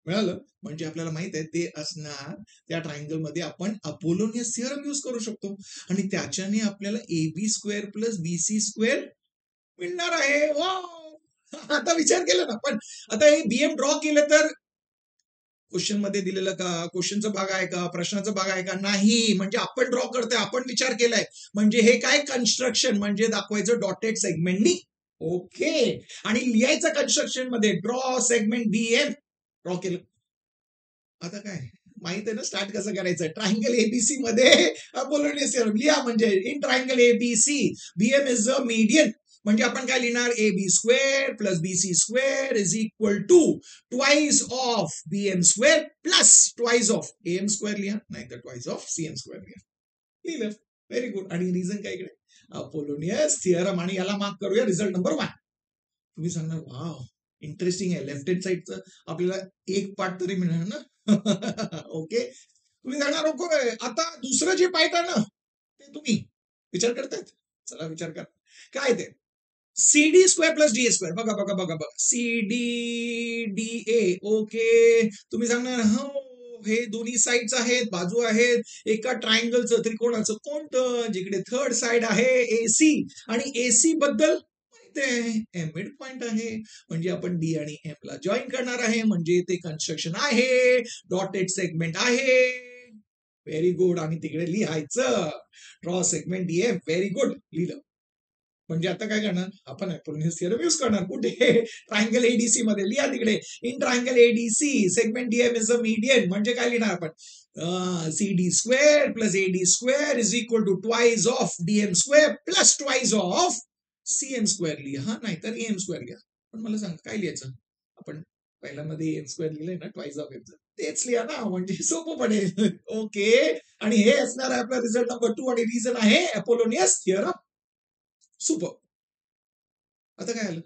मिळालं म्हणजे आपल्याला माहित आहे ते असणार त्या ट्रायंगल मध्ये आपण अपोलोनियस थिअरम यूज करू शकतो. आणि त्याच्याने आपल्याला A B square plus B C square मिळणार आहे. आता विचार केला ना. पण आता हे बीएम ड्रॉ केलं तर क्वेश्चन मध्ये दिलेलं का? क्वेश्चनचा भाग आहे का? प्रश्नाचा भाग आहे का? नाही. म्हणजे आपण ड्रॉ करतोय, आपण विचार केलाय. म्हणजे हे काय कन्स्ट्रक्शन म्हणजे दाखवायचं डॉटेड सेगमेंटनी. ओके आणि लिहायचं कन्स्ट्रक्शन मध्ये ड्रॉ सेगमेंट बीएम ड्रॉ केलं. आता काय माहित आहे ना स्टार्ट कसं करायचं? ट्रायंगल एबीसी मध्ये अपोलोनियस थिअरम लिहा. म्हणजे in triangle ABC BM is a median. म्हणजे आपण काय लिहिणार? A B square plus B C square is equal to twice of BM square plus twice of M square लिहा, नाही तर ट्वाइस ऑफ सीएम स्क्वेअर लिहा. लिहिलं. Very good. आणि रिझन काय इकडे? Apollonius theorem. आणि याला मार्क करूया रिझल्ट नंबर 1. तुम्ही सांगणार वाव इंटरेस्टिंग आहे. लेफ्ट हँड साईडचं आपल्याला एक पार्ट तरी मिळणार ना. ओके तुम्ही सांगणार ओके आता दुसरं जे पार्ट आहे ना ते तुम्ही विचार करतायत. चला विचार करा काय ते C D square plus D A square. बघा बघा बघा बघा C D D A. Okay तुम्ही सांगणार हो हे दोन्ही साइड्स आहेत, बाजू आहेत एका ट्रायंगलचं, त्रिकोणाचं. कोणतं? जिकडे थर्ड साइड आहे एसी. आणि एसी बद्दल माहिती एम मिड पॉइंट आहे. म्हणजे आपण डी आणि एम ला जॉईन करणार आहे. म्हणजे ते कन्स्ट्रक्शन आहे, डॉटेड सेगमेंट आहे. Very good. आणि तिकडे लिहायचं draw segment DM. Very good लिहिलं. म्हणजे आता काय करणार आपण अपोलोनियस थिअरम यूज करणार. कुठे? ट्रायंगल एडीसी मध्ये. लिहा तिकडे in triangle ADC segment DM is a median. म्हणजे काय लिहिणार आपण? C D square plus A D square is equal to twice of DM square plus twice of CM square लिहा, नाहीतर एम स्क्वेअर लिहा. पण मला सांग काय लिहायचं आपण? पहिल्यामध्ये एन स्क्वेअर लिहिलंय ना, ट्वाईस ऑफ एमचं तेच लिहा ना, म्हणजे सोपं पडेल. ओके, आणि हे असणार आहे आपला रिझल्ट नंबर 2 आणि रिझन आहे अपोलोनियस थिअरम. सुपर. आता काय आलं,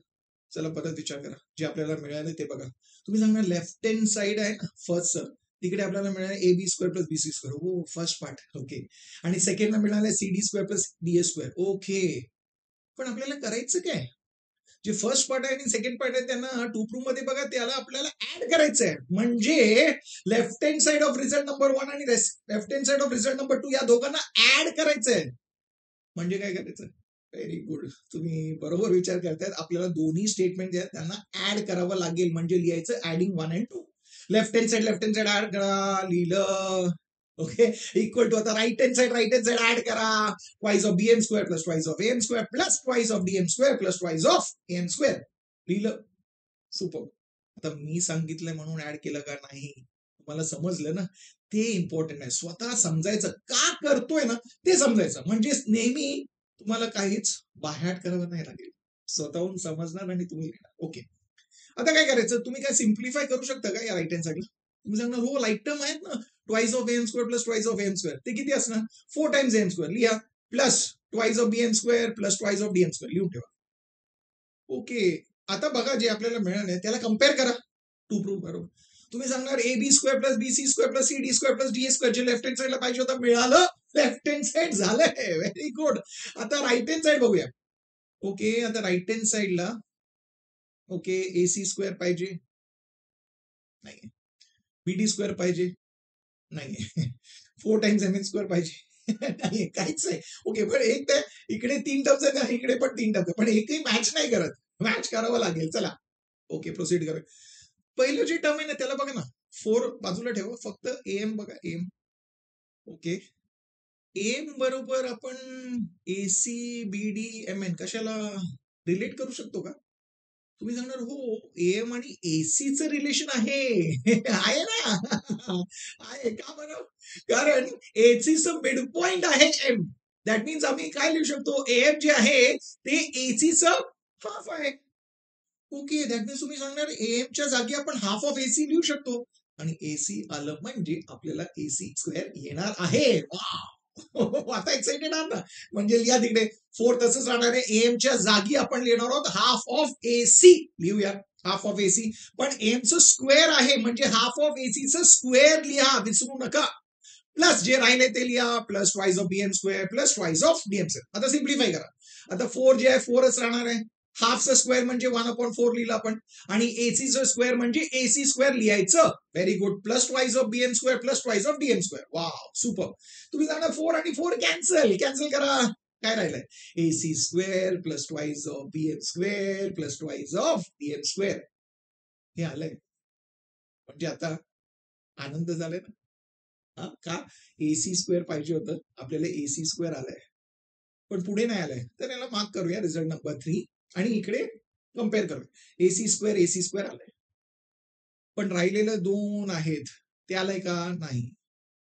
चला परत विचार करा. जे आपल्याला मिळालं ते बघा. तुम्ही सांगणार लेफ्ट हँड साइड आहे ना फर्स्ट, तिकडे आपल्याला मिळालं A B square plus BC square. हो, फर्स्ट पार्ट. ओके, आणि सेकंडला मिळालं C D square plus D A square. Okay, पण आपल्याला करायचं काय, जे फर्स्ट पार्ट आहे आणि सेकंड पार्ट आहे त्यांना टू प्रूफ मध्ये बघा, त्याला आपल्याला ऍड करायचं आहे. म्हणजे left hand side of result number 1 आणि left hand side of result number 2 या दोघांना ऍड करायचं आहे. म्हणजे काय करायचं, व्हेरी गुड, तुम्ही बरोबर विचार करतायत. आपल्याला दोन्ही स्टेटमेंट जे आहेत त्यांना ऍड करावं लागेल. म्हणजे लिहायचं adding 1 and 2. Left hand side add करा, लिहिलं. ओके, इक्वल टू आता राईट हँड साइड ऍड करा. Twice of bm square plus twice of am square plus twice of dm square plus twice of am square. लिहिलं. Super. आता मी सांगितलंय म्हणून add केलं का नाही, तुम्हाला समजलं ना, ते इम्पॉर्टंट आहे. स्वतः समजायचं का करतोय ना, ते समजायचं. म्हणजे नेहमी तुम्हाला काहीच बाहेर करावं नाही लागेल, स्वतःहून समजणार आणि तुम्ही लिहिणार. ओके, आता काय करायचं, तुम्ही काय सिम्प्लिफाय करू शकता का या राईट हँड साइडला. तुम्ही सांगणार हो लाईक टर्म आहेत ना, twice of M square plus twice of M square, ते किती असणार, 4 टाइम्स एम स्क्वेअर. लिहा, plus twice of BM square plus twice of DM square, लिहून ठेवा. ओके, आता बघा जे आपल्याला मिळालं त्याला कम्पेअर करा टू प्रूफ. बरोबर, तुम्ही सांगणार A B square plus B C square plus C D square plus D A square, जे लेफ्ट हँड साइडला पाहिजे होतं मिळालं, लेफ्ट हँड साइड झालंय. Very good. आता राईट हँड साइड बघूया. ओके, आता राईट हँड साइडला ओके ए सी स्क्वेअर पाहिजे, नाही. बी डी स्क्वेअर पाहिजे, नाही. 4 टाइम्स एम एन स्क्वेअर पाहिजे, नाही, काहीच नाही. ओके, पण एक तर इकडे 3 टर्म्स आहे ना, इकडे पण 3 टर्म्स आहे, पण एकही मॅच नाही करत. मॅच करावं लागेल. चला, ओके, प्रोसीड करूया. पहिलं जे टर्म आहे ना त्याला बघा ना, 4 बाजूला ठेवा, फक्त एम बघा, एम. ओके, एम बरोबर आपण एसी बी डी एम एन कशाला रिलेट करू शकतो का. तुम्ही सांगणार हो, एम आणि एसीचं रिलेशन आहे. आहे ना. आहे का बरं, कारण एसीचं मिड पॉइंट आहे एम. दॅट मीन्स आम्ही काय लिहू शकतो, एम जे आहे ते एसीचं हाफ आहे. ओके, दॅट मीन्स तुम्ही सांगणार एमच्या जागी आपण हाफ ऑफ एसी लिहू शकतो, आणि एसी आलं म्हणजे आपल्याला एसी स्क्वेअर येणार आहे. आता एक्साइटेड आहात ना, म्हणजे लिहा तिकडे 4 तसंच राहणार आहे. एमच्या जागी आपण लिहिणार आहोत हाफ ऑफ एसी, लिहूया हाफ ऑफ एसी. पण एमचं स्क्वेअर आहे म्हणजे हाफ ऑफ एसीचं स्क्वेअर लिहा, विसरू नका. प्लस जे राहिले ते लिहा, plus twice of BM square plus twice of DM square. आता सिम्प्लिफाय करा. आता 4 जे आहे 4च राहणार आहे. हाफचं स्क्वेअर म्हणजे 1/4 लिहिलं आपण, आणि एसीचं स्क्वेअर म्हणजे एसी स्क्वेअर लिहायचं. Very good. Plus twice of BM square plus twice of DM square. Wow, super. तुम्ही सांगा 4 आणि 4 कॅन्सल करा. काय राहिलंय, AC square plus twice of BM square plus twice of DM square. हे आलंय. म्हणजे आता आनंद झालाय ना. का, एसी स्क्वेअर पाहिजे होतं आपल्याला, एसी स्क्वेअर आलाय, पण पुढे नाही आलाय. तर याला मार्क करूया रिझल्ट नंबर 3 आणि इकडे कम्पेअर करूया. एसी स्क्वेअर आलाय, पण राहिलेलं 2 आहेत ते आलंय का, नाही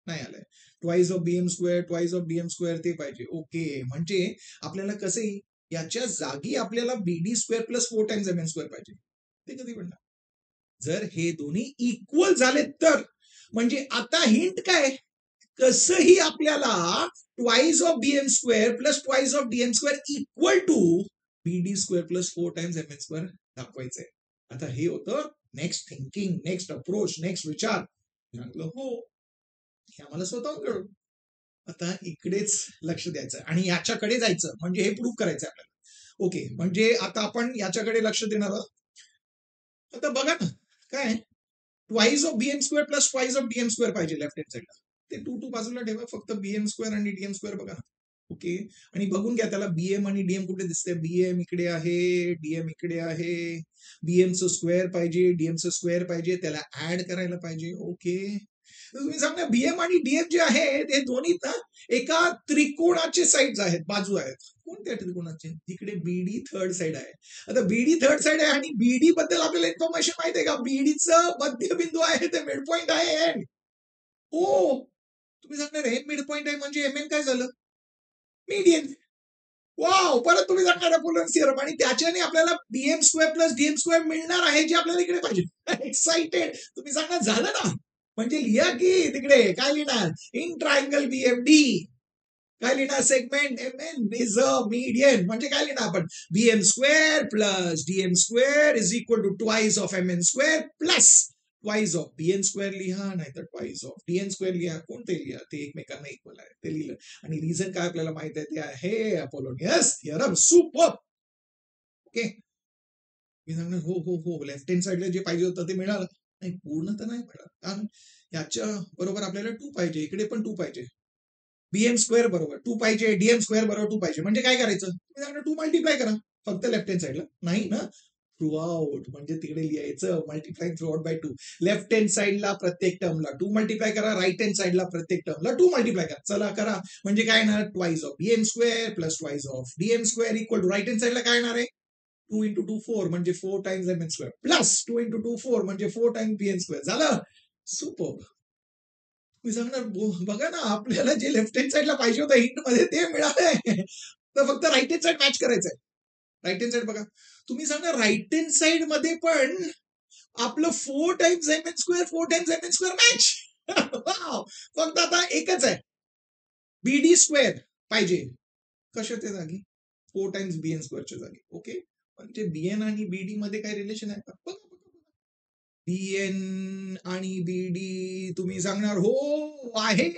आलंय. Twice of BM square twice of DM square ते पाहिजे. ओके, म्हणजे आपल्याला कसं, याच्या जागी आपल्याला BD square plus 4 times M N square पाहिजे. ते कधी बनणार, जर हे दोन्ही इक्वल झाले तर. म्हणजे आता हिंट काय, कसंही आपल्याला twice of BM square plus twice of DM square equal to BD square plus 4 times M N square दाखवायचंय. आता हे होतं next thinking, next approach, next विचार. हो, हे आम्हाला स्वतःहून कळू. आता इकडेच लक्ष द्यायचं आणि याच्याकडे जायचं, म्हणजे हे प्रूव्ह करायचं आपल्याला. ओके, म्हणजे आता आपण याच्याकडे लक्ष देणार आहोत. आता बघा ना, काय twice of BM square plus twice of DM square पाहिजे लेफ्ट हँड साइडला. ते 2 बाजूला ठेवा, फक्त बीएम स्क्वेअर आणि डीएम स्क्वेअर बघा. ओके, आणि बघून घ्या त्याला बीएम आणि डीएम कुठे दिसते. बीएम इकडे आहे, डीएम इकडे आहे. बीएमचं स्क्वेअर पाहिजे, डीएमचं स्क्वेअर पाहिजे, त्याला ऍड करायला पाहिजे. ओके, तुम्ही सांगा बीएम आणि डीएम जे आहे ते दोन्ही ना एका त्रिकोणाचे साईड आहेत, बाजू आहेत. कोणत्या त्रिकोणाचे, तिकडे बीडी थर्ड साइड आहे. आता बीडी थर्ड साइड आहे आणि बीडी बद्दल आपल्याला इन्फॉर्मेशन माहिती आहे का, बीडीचं मध्यबिंदू आहे ते मिड पॉइंट आहे. हो, तुम्ही सांगणार हे मिड पॉइंट आहे म्हणजे एमएन काय झालं, मीडियन. वाव, परत तुम्ही सांगणार अपोलोन्स थिअरम आणि त्याच्याने आपल्याला BM square plus DM square मिळणार आहे जे आपल्याला इकडे पाहिजे. एक्साइटेड. तुम्ही सांगणार झालं ना, म्हणजे लिहा की तिकडे काय लिहिणार, इन ट्रायंगल बीएमडी काय लिहिणार, segment M N is a median, म्हणजे काय लिहिणार आपण, BM square plus DM square is equal to twice of M N square plus twice of BN square लिहा, नाहीतर ट्वाइस ऑफ डीएन स्क्वेअर लिहा, कोणते लिहा, ते एकमेकांना इक्वल आहे ते लिहिलं. आणि रिझन काय आपल्याला माहित आहे ते आहे अपोलोनियस थिअरम. सुपर. ओके, मी सांगणार हो हो हो, लेफ्ट हँड साइडला जे पाहिजे होतं ते मिळालं नाही, पूर्ण तर नाही मिळालं, कारण याच्या बरोबर आपल्याला 2 पाहिजे, इकडे पण 2 पाहिजे, बीएम स्क्वेअर बरोबर 2 पाहिजे, डीएम स्क्वेअर बरोबर 2 पाहिजे, म्हणजे काय करायचं, तुम्ही सांगणार 2 मल्टिप्लाय करा फक्त लेफ्ट हँड साइडला, नाही ना, थ्रू आउट, म्हणजे तिकडे लिहायचं multiply through out by 2. Left hand साइडला प्रत्येक टर्मला 2 मल्टिप्लाय करा, राईट हँड साइडला प्रत्येक टर्मला 2 मल्टिप्लाय करा. चला करा, म्हणजे काय येणार, twice of BM square plus twice of DM square equal to right hand साइडला काय येणार आहे, 2 into 2 4 म्हणजे 4 times M N square plus 2 into 2 4 म्हणजे 4 टाइम्स बीएन स्क्वेअर. झालं. सुपर. मी सांगणार बघा ना, आपल्याला जे लेफ्ट हँड साइडला पाहिजे होतं हिंट मध्ये ते मिळालंय, तर फक्त राईट हँड साइड मॅच करायचंय. राईट हँड साइड बघा, तुम्ही सांगा राईट हँड साइड मध्ये पण आपलं 4 times M N square 4 times M N square match. फक्त आता एकच आहे, बीडी स्क्वेअर पाहिजे कशाच्या जागी, 4 टाइम्स बीएन स्क्वेअरच्या जागी. ओके, म्हणजे बीएन आणि बीडी मध्ये काय रिलेशन आहे का, बघा बीएन आणि बीडी, तुम्ही सांगणार हो आहे,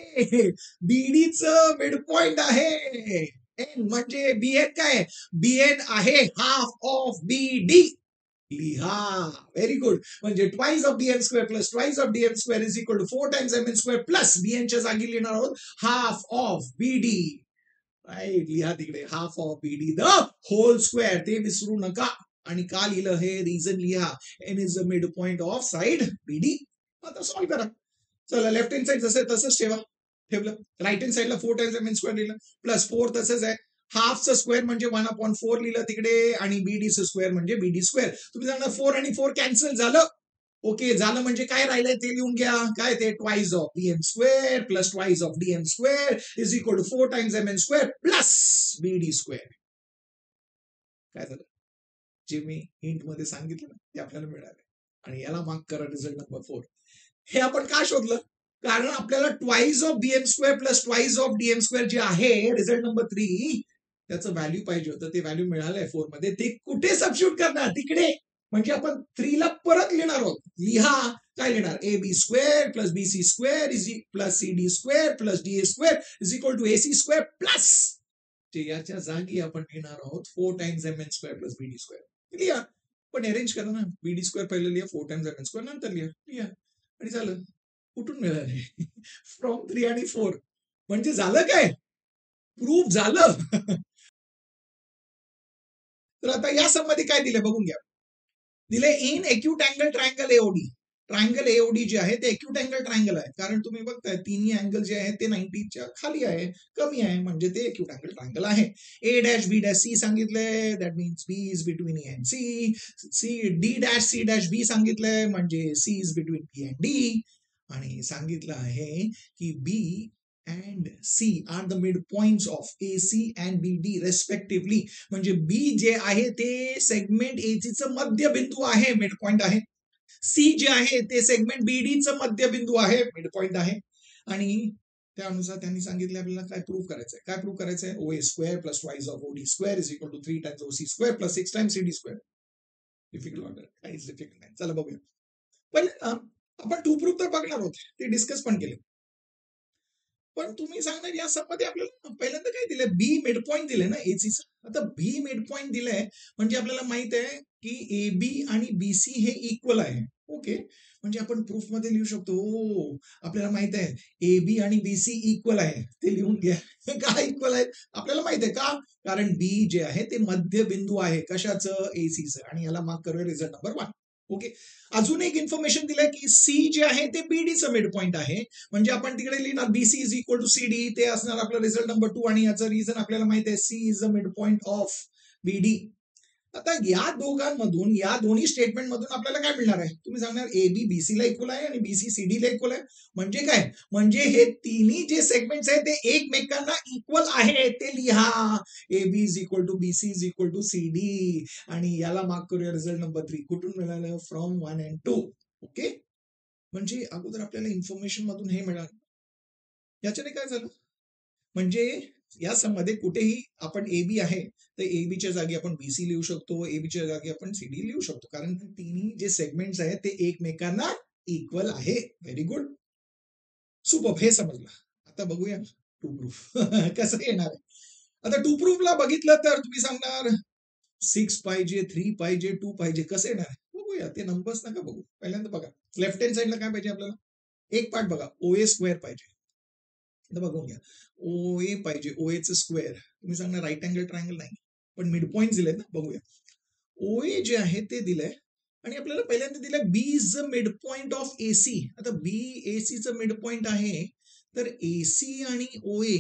बीडीचं मिड पॉइंट आहे, एन म्हणजे बीएन काय, बीएन आहे हाफ ऑफ बीडी. लिहा, व्हेरी गुड, म्हणजे twice of DM square plus twice of DM square is equal to 4 times M N square plus बीएनच्या जागी लिहिणार आहोत हाफ ऑफ बीडी. राईट, लिहा तिकडे half of BD the whole square, ते विसरू नका. आणि का लिहिलं हे रिझन लिहा, N is the mid point of side बीडी. आता सॉल्व्ह करा. चला, लेफ्ट हँड साइड जसं तसंच ठेवलं, राईट हँड साइडला 4 टाइम्स एम एन स्क्वेअर लिहिलं प्लस 4 तसंच आहे, हाफचं स्क्वेअर म्हणजे 1/4 लिहिलं तिकडे, आणि बीडीचं स्क्वेअर म्हणजे बीडी स्क्वेअर. तुम्ही सांगणार 4 आणि 4 कॅन्सल झालं. ओके, झालं, म्हणजे काय राहिलंय ते लिहून घ्या, काय ते, twice of BM square plus twice of DM square is equal to 4 times M N square plus BD square. काय झालं, जे मी हिंट मध्ये सांगितलं ना ते आपल्याला मिळाले, आणि याला मार्क करा रिझल्ट नंबर 4. हे आपण का शोधलं, कारण आपल्याला twice of BM square plus twice of DM square जे आहे रिझल्ट नंबर 3 त्याचं व्हॅल्यू पाहिजे होतं, ते व्हॅल्यू मिळालंय 4 मध्ये, ते कुठे सबस्टिट्यूट करणार, तिकडे, म्हणजे आपण 3 ला परत लिहिणार आहोत. लिहा, काय लिहिणार, A B square plus B C square is plus C D square plus D A square is equal to A C square plus, याच्या जागी आपण लिहिणार आहोत 4 times M N square plus BD square. लिहा, पण अरेंज करा ना, बीडी square पहिले लिहा, 4 टाइम्स एम एन स्क्वेअर नंतर लिहा, आणि झालं. कुठून मिळाले, फ्रॉम 3 आणि 4, म्हणजे झालं काय, प्रूफ झालं. तर आता या सबमध्ये काय दिले बघून घ्या, दिले in acute angle triangle AOD. Triangle AOD जे आहे ते एक्यूट अँगल ट्रायंगल आहे, कारण तुम्ही बघताय तिन्ही अँगल जे आहेत ते 90च्या खाली आहे, कमी आहे, म्हणजे ते एक्यूट अँगल ट्रायंगल आहे. A dash B dash C सांगितलंय, that means B is between A and C. D dash C dash B सांगितलंय, म्हणजे C is between B and D. आणि सांगितलं आहे की बी and C are the midpoints of AC and BD respectively. म्हणजे B जे आहे ते सेगमेंट AC चं मध्यबिंदू आहे, मिडपॉइंट आहे. C जे आहे ते सेगमेंट BD चं मध्यबिंदू आहे, मिडपॉइंट आहे. आणि त्यानुसार त्यांनी सांगितलं आपल्याला काय प्रूव्ह करायचंय, काय प्रूव्ह करायचंय, OA square plus twice of OD square is equal to 3 times OC square plus 6 times CD square. Difficult order, काहीच डिफिकल्ट नाही. चला बघूया. पण आपण टू प्रूफ तर बघणार आहोत, ते डिस्कस पण केले. पण तुम्ही सांगणार या सबमध्ये आपल्याला पहिल्यांदा काय दिलंय, बी मिड पॉइंट दिले ना एसीचं. आता बी मिड पॉइंट दिलंय म्हणजे आपल्याला माहित आहे की ए बी आणि बीसी हे इक्वल आहे. ओके, म्हणजे आपण प्रूफ मध्ये लिहू शकतो, आपल्याला माहित आहे ए बी आणि बीसी इक्वल आहे, ते लिहून घ्या. का इक्वल आहे आपल्याला माहित आहे का, कारण बी जे आहे ते मध्यबिंदू आहे, कशाचं, एसीचं, आणि याला मार्क करूया रिझल्ट नंबर 1. ओके, अजून एक इन्फॉर्मेशन दिलंय की सी जे आहे ते बीडीचं मिड पॉइंट आहे, म्हणजे आपण तिकडे लिहिणार BC is equal to CD, ते असणार आपलं रिझल्ट नंबर 2. आणि याचं रिझन आपल्याला माहित आहे, C is the mid point of BD. आता या दोघांमधून, या दोन्ही स्टेटमेंट मधून आपल्याला काय मिळणार आहे? तुम्ही सांगणार ए बी बीसी ला इक्वल आहे आणि बीसी सीडी ला इक्वल आहे. म्हणजे काय? म्हणजे हे तिन्ही जे सेगमेंट्स आहेत ते एकमेकांना इक्वल आहे ते लिहा. A B is equal to BC is equal to CD. आणि याला मार्क करूया रिझल्ट नंबर 3. कुठून मिळालं? From 1 and 2. ओके. म्हणजे अगोदर आपल्याला इन्फॉर्मेशन मधून हे मिळालं. याच्याने काय झालं? म्हणजे या मध्ये कुठेही आपण ए बी आहे तर ए बीच्या जागी आपण बीसी लिहू शकतो, ए बीच्या जागी आपण सीडी लिहू शकतो, कारण तिन्ही जे सेगमेंट्स आहेत ते एकमेकांना इक्वल आहे. व्हेरी गुड, सुपर, हे समजलं. आता बघूया टू प्रूफ कसं येणार आहे. आता टू प्रूफला बघितलं तर तुम्ही सांगणार 6 पाहिजे, 3 पाहिजे, 2 पाहिजे, कसं येणार आहे बघूया. ते नंबर्स नका बघू, पहिल्यांदा बघा लेफ्ट हँड साईडला काय पाहिजे आपल्याला. एक पार्ट बघा, ओए स्क्वेअर पाहिजे. बघून घ्या, ओ ए पाहिजे, ओ एचं स्क्वेअर. तुम्ही सांगणार राईट अँगल ट्रायंगल नाही, पण मिड पॉईंट दिलेत ना. बघूया, ओ ए जे आहे ते दिलंय आणि आपल्याला पहिल्यांदा दिलंय B is the mid point of AC. आता बी एसीचं मिड पॉइंट आहे, तर एसी आणि ओ ए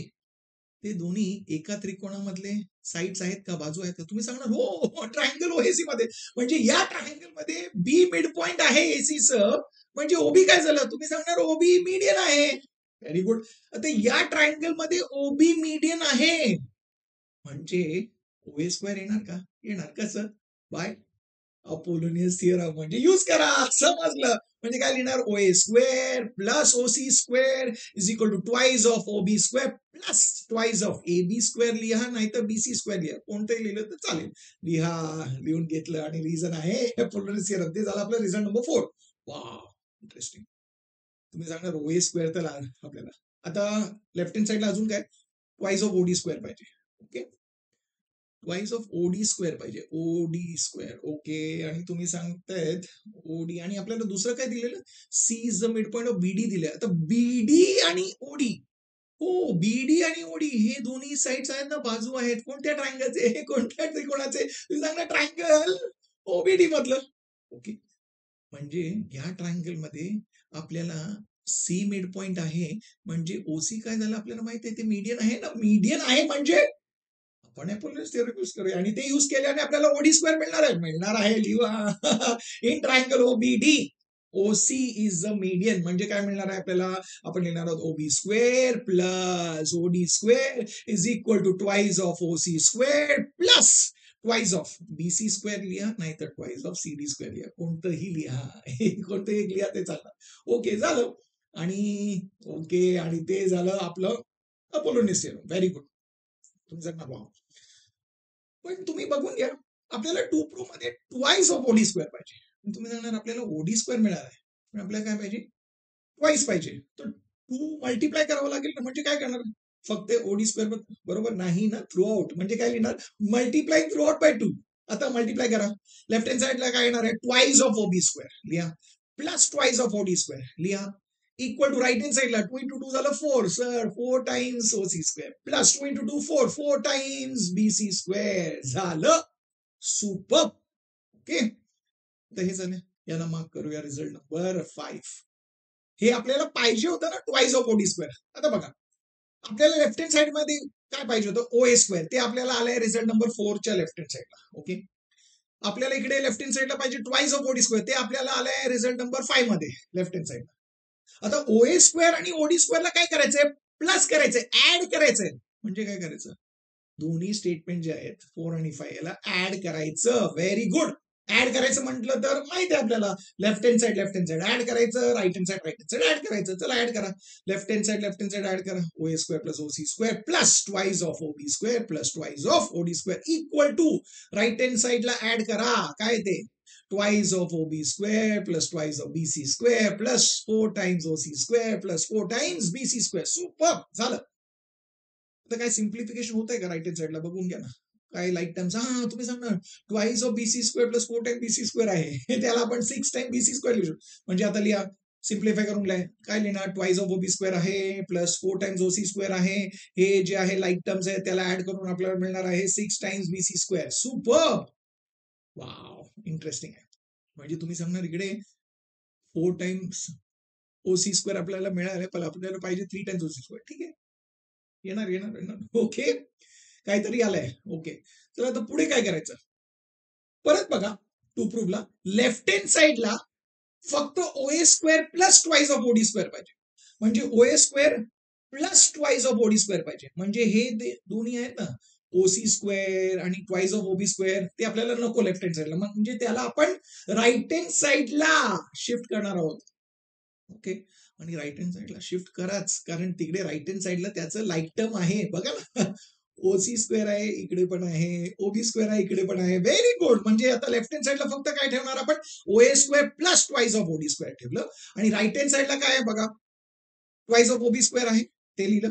ते दोन्ही एका त्रिकोणामधले साइड्स आहेत का, बाजू आहेत का? तुम्ही सांगणार हो, ट्रायंगल ओएसी मध्ये. म्हणजे या ट्रायंगल मध्ये बी मिड पॉइंट आहे एसीचं, म्हणजे ओबी काय झालं? तुम्ही सांगणार ओबी मीडियन आहे. Very good. आता या ट्रायंगल मध्ये ओबी मीडियन आहे, म्हणजे ओए स्क्वेअर येणार का? येणार. कसं? By Apollonius theorem. म्हणजे यूज करा. समजलं? म्हणजे काय लिहिणार? OA square plus OC square is equal to twice of OB square plus twice of AB square लिहा, नाही तर बीसी स्क्वेअर लिहा. कोणतंही लिहिलं तर चालेल. लिहा, लिहून घेतलं. आणि रिझन आहे अपोलोनियस थिअरम. ते झालं आपलं रिझन नंबर 4. Wow, interesting. तुम्ही सांगणार ओए स्क्वेअर तर आपल्याला. आता लेफ्ट हँड साईडला अजून काय? ट्वाइस ऑफ ओडी स्क्वेअर पाहिजे. Okay, twice of OD square पाहिजे. OD square. ओके. आणि तुम्ही सांगतायत ओडी, आणि आपल्याला दुसरं काय दिलेलं? C is the mid point of BD दिले. आता बीडी आणि ओडी, हो, बीडी आणि ओडी हे दोन्ही साइड्स आहेत ना, बाजू आहेत. कोणत्या ट्रायंगलचे? कोणत्या त्रिकोणाचे? तुम्ही सांगणार ट्रायंगल ओबीडी मधलं. ओके, म्हणजे या ट्रायंगल मध्ये आपल्याला सी मिड पॉइंट आहे, म्हणजे ओसी काय झालं आपल्याला माहिती आहे, ते मीडियन आहे ना. मीडियन आहे म्हणजे आपण अपोलोनियस थिअरम यूज करूया, आणि ते यूज केल्याने आपल्याला ओडी स्क्वेअर मिळणार आहे. लिहा in triangle OBD OC is the median. म्हणजे काय मिळणार आहे आपल्याला? आपण लिहिणार आहोत OB square plus OD square is equal to twice of OC square plus twice of BC square लिहा, नाही तर ट्वाइस ऑफ सीडी स्क्वेअर लिहा. कोणतंही लिहा, कोणतंही एक लिहा ते चालणार. ओके, झालं. आणि ओके, आणि ते झालं आपलं अपोलोनियस थिअरम. Very good. तुम्ही सांगणार वाव. पण तुम्ही बघून घ्या, आपल्याला टू प्रूफ मध्ये ट्वाइस ऑफ ओडी स्क्वेअर पाहिजे. तुम्ही सांगणार आपल्याला ओडी स्क्वेअर मिळाला आहे, पण आपल्याला काय पाहिजे? ट्वाइस पाहिजे. तर 2 मल्टिप्लाय करावं लागेल ना. म्हणजे काय करणार? फक्त ओडी स्क्वेअर बरोबर नाही ना. थ्रू आउट म्हणजे काय लिहिणार? Multiply through out by 2. आता मल्टिप्लाय करा. लेफ्ट हँड साइडला काय येणार आहे? ट्वाइस ऑफ ओबी स्क्वेअर लिहा, plus twice of OD square लिहा, इक्वल टू राईट हँड साइडला 2 into 2 झालं 4. Sir 4 times OC square plus 2 into 2 4 times BC square. झालं. सुपर. ओके, तर हे झालं. याला मार्क करूया रिझल्ट नंबर 5. हे आपल्याला पाहिजे होतं ना, ट्वाइस ऑफ ओडी स्क्वेअर. आता बघा, आपल्याला लेफ्ट हँड साइड मध्ये काय पाहिजे होतं? ओ ए स्क्वेअर. ते आपल्याला आलंय रिझल्ट नंबर 4 च्या लेफ्ट हँड साइडला. ओके, आपल्याला इकडे लेफ्ट हँड साइडला पाहिजे ट्वाइस ऑफ ओडी स्क्वेअर. ते आपल्याला आलंय रिझल्ट नंबर 5 मध्ये लेफ्ट हँड साइडला. आता ओ ए स्क्वेअर आणि ओडी स्क्वेअरला काय करायचंय? प्लस करायचंय, ऍड करायचंय. म्हणजे काय करायचं? दोन्ही स्टेटमेंट जे आहेत 4 आणि 5 याला ऍड करायचं. Very good. ऍड करायचं म्हटलं तर माहिती आहे आपल्याला, लेफ्ट हँड साइड ऍड करायचं, राईट हँड साइड ऍड करायचं. चला ऍड करा. लेफ्ट हँड साइड ऍड करा. O A square plus OC square plus twice of OB square plus twice of OD square equal to right hand साइडला add करा. काय ते? Twice of OB square plus twice of BC square plus 4 times OC square plus 4 times BC square. Super, झालं. आता काय simplification होत आहे का राईट हँड साइडला? बघून घ्या ना. काय लाईक टाइम्स, हा तुम्ही सांगणार twice of BC square plus 4 time BC square आहे, त्याला आपण 6 टाइम बीसी स्क्वेअर लिहू शकतो. म्हणजे आता लिहा, सिम्प्लिफाय करून लिहा. काय लिहिणार? ट्वाइस ऑफ ओबी स्क्वेअर आहे प्लस 4 टाइम्स ओसी स्क्वेअर आहे. हे जे आहे लाईक टर्म्स आहे त्याला ऍड करून आपल्याला मिळणार आहे 6 times BC square. Super. Wow, interesting आहे. म्हणजे तुम्ही सांगणार इकडे 4 टाइम्स ओसी स्क्वेअर आपल्याला मिळाले, पण आपल्याला पाहिजे 3 टाइम्स ओसी स्क्वेअर. ठीक आहे, येणार येणार येणार. ओके, काहीतरी आलंय. ओके, तर आता पुढे काय करायचं? परत बघा टू प्रूव्हला लेफ्ट हँड साइडला फक्त OA square plus twice of OD square पाहिजे. म्हणजे OA square plus twice of OD square पाहिजे. म्हणजे हे दोन्ही आहेत ना OC स्क्वेअर आणि ट्वाइस ऑफ OB स्क्वेअर ते आपल्याला नको लेफ्ट हँड साइडला. म्हणजे त्याला आपण राईट हँड साइडला शिफ्ट करणार आहोत. ओके, आणि राईट हँड साइडला शिफ्ट कराच, कारण तिकडे राईट हँड साइडला त्याचं लाईक टर्म आहे बघा ना. OC स्क्वेअर आहे इकडे पण आहे, OB स्क्वेअर आहे इकडे पण आहे. Very good. म्हणजे आता लेफ्ट हँड साइडला फक्त काय ठेवणार आपण OA square plus twice of OD square ठेवलं. आणि राईट हँड साइडला काय आहे बघा ट्वाइस ऑफ OB स्क्वेअर आहे ते लिहिलं.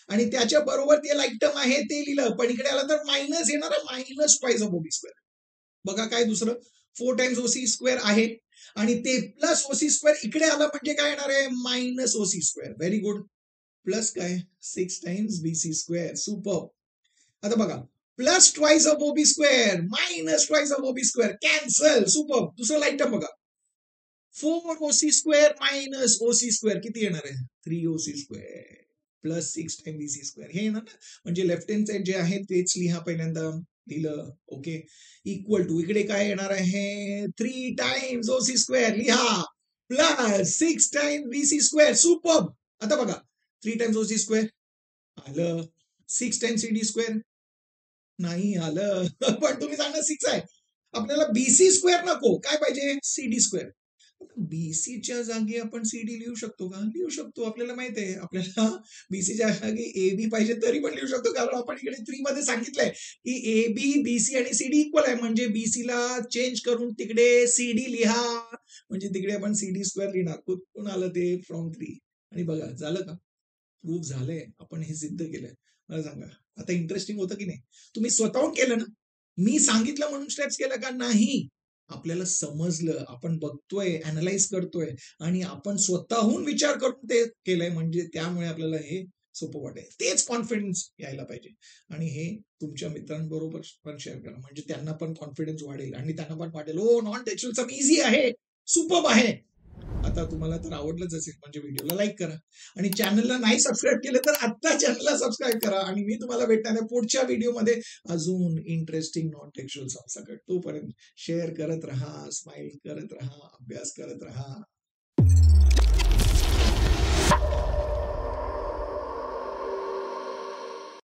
आणि त्याच्या बरोबर ते लाईक टर्म आहे ते लिहिलं. पण इकडे आलं तर मायनस येणार, minus twice of OB square. बघा काय दुसरं 4 टाइम्स OC स्क्वेअर आहे आणि ते प्लस OC स्क्वेअर इकडे आलं म्हणजे काय येणार आहे minus OC square. Very good. Plus काय 6 टाइम्स BC स्क्वेअर. सुपर. आता बघा plus twice of OB square minus twice of OB square cancel. Super. दुसरं लाईक टर्म बघा 4 OC square minus OC square किती येणार आहे 3 OC square plus 6 time BC square. हे येणार ना. म्हणजे लेफ्ट हँड साइड जे आहे तेच लिहा पहिल्यांदा. लिहिलं. ओके. इक्वल टू इकडे काय येणार आहे 3 टाइम्स OC स्क्वेअर लिहा plus 6 times BC square. Super. आता बघा 3 टाइम्स OC स्क्वेअर आलं, 6 टाइम्स CD स्क्वेअर नाही आलं. पण तुम्ही सांगा 6 आहे. आपल्याला BC स्क्वेअर नको, काय पाहिजे CD स्क्वेअर. BCच्या जागी आपण CD लिहू शकतो का? लिहू शकतो. आपल्याला माहित आहे आपल्याला BCच्या जागी AB पाहिजे तरी पण लिहू शकतो, कारण आपण इकडे 3 मध्ये सांगितलंय की AB BC आणि CD इक्वल आहे. म्हणजे BC ला चेंज करून तिकडे CD लिहा, म्हणजे तिकडे आपण CD स्क्वेअर लिहिणार. कुठून आलं ते फ्रॉम 3. आणि बघा झालं का प्रूफ झालंय. आपण हे सिद्ध केलंय. मला सांगा आता इंटरेस्टिंग होतं की नाही. तुम्ही स्वतःहून केलं ना, मी सांगितलं म्हणून स्टेप्स केलं का नाही. आपल्याला समजलं, आपण बघतोय, अनालाइज करतोय आणि आपण स्वतःहून विचार करून ते केलंय. म्हणजे त्यामुळे आपल्याला हे सोपं वाटेल. तेच कॉन्फिडन्स यायला पाहिजे. आणि हे तुमच्या मित्रांबरोबर पण शेअर करा, म्हणजे त्यांना पण कॉन्फिडन्स वाढेल आणि त्यांना पण वाटेल ओ नॉन टेक्स्च्युअल सम इझी आहे, सुपर आहे. आता तुम्हाला तर आवडलंच असेल म्हणजे व्हिडिओला लाईक करा आणि चॅनलला नाही सबस्क्राईब केलं तर आत्ता चॅनलला सबस्क्राईब करा. आणि मी तुम्हाला भेटणार आहे पुढच्या व्हिडिओमध्ये अजून इंटरेस्टिंग नॉन टेक्स्च्युअल सगळं. तोपर्यंत शेअर करत राहा, स्माइल करत राहा, अभ्यास करत राहा.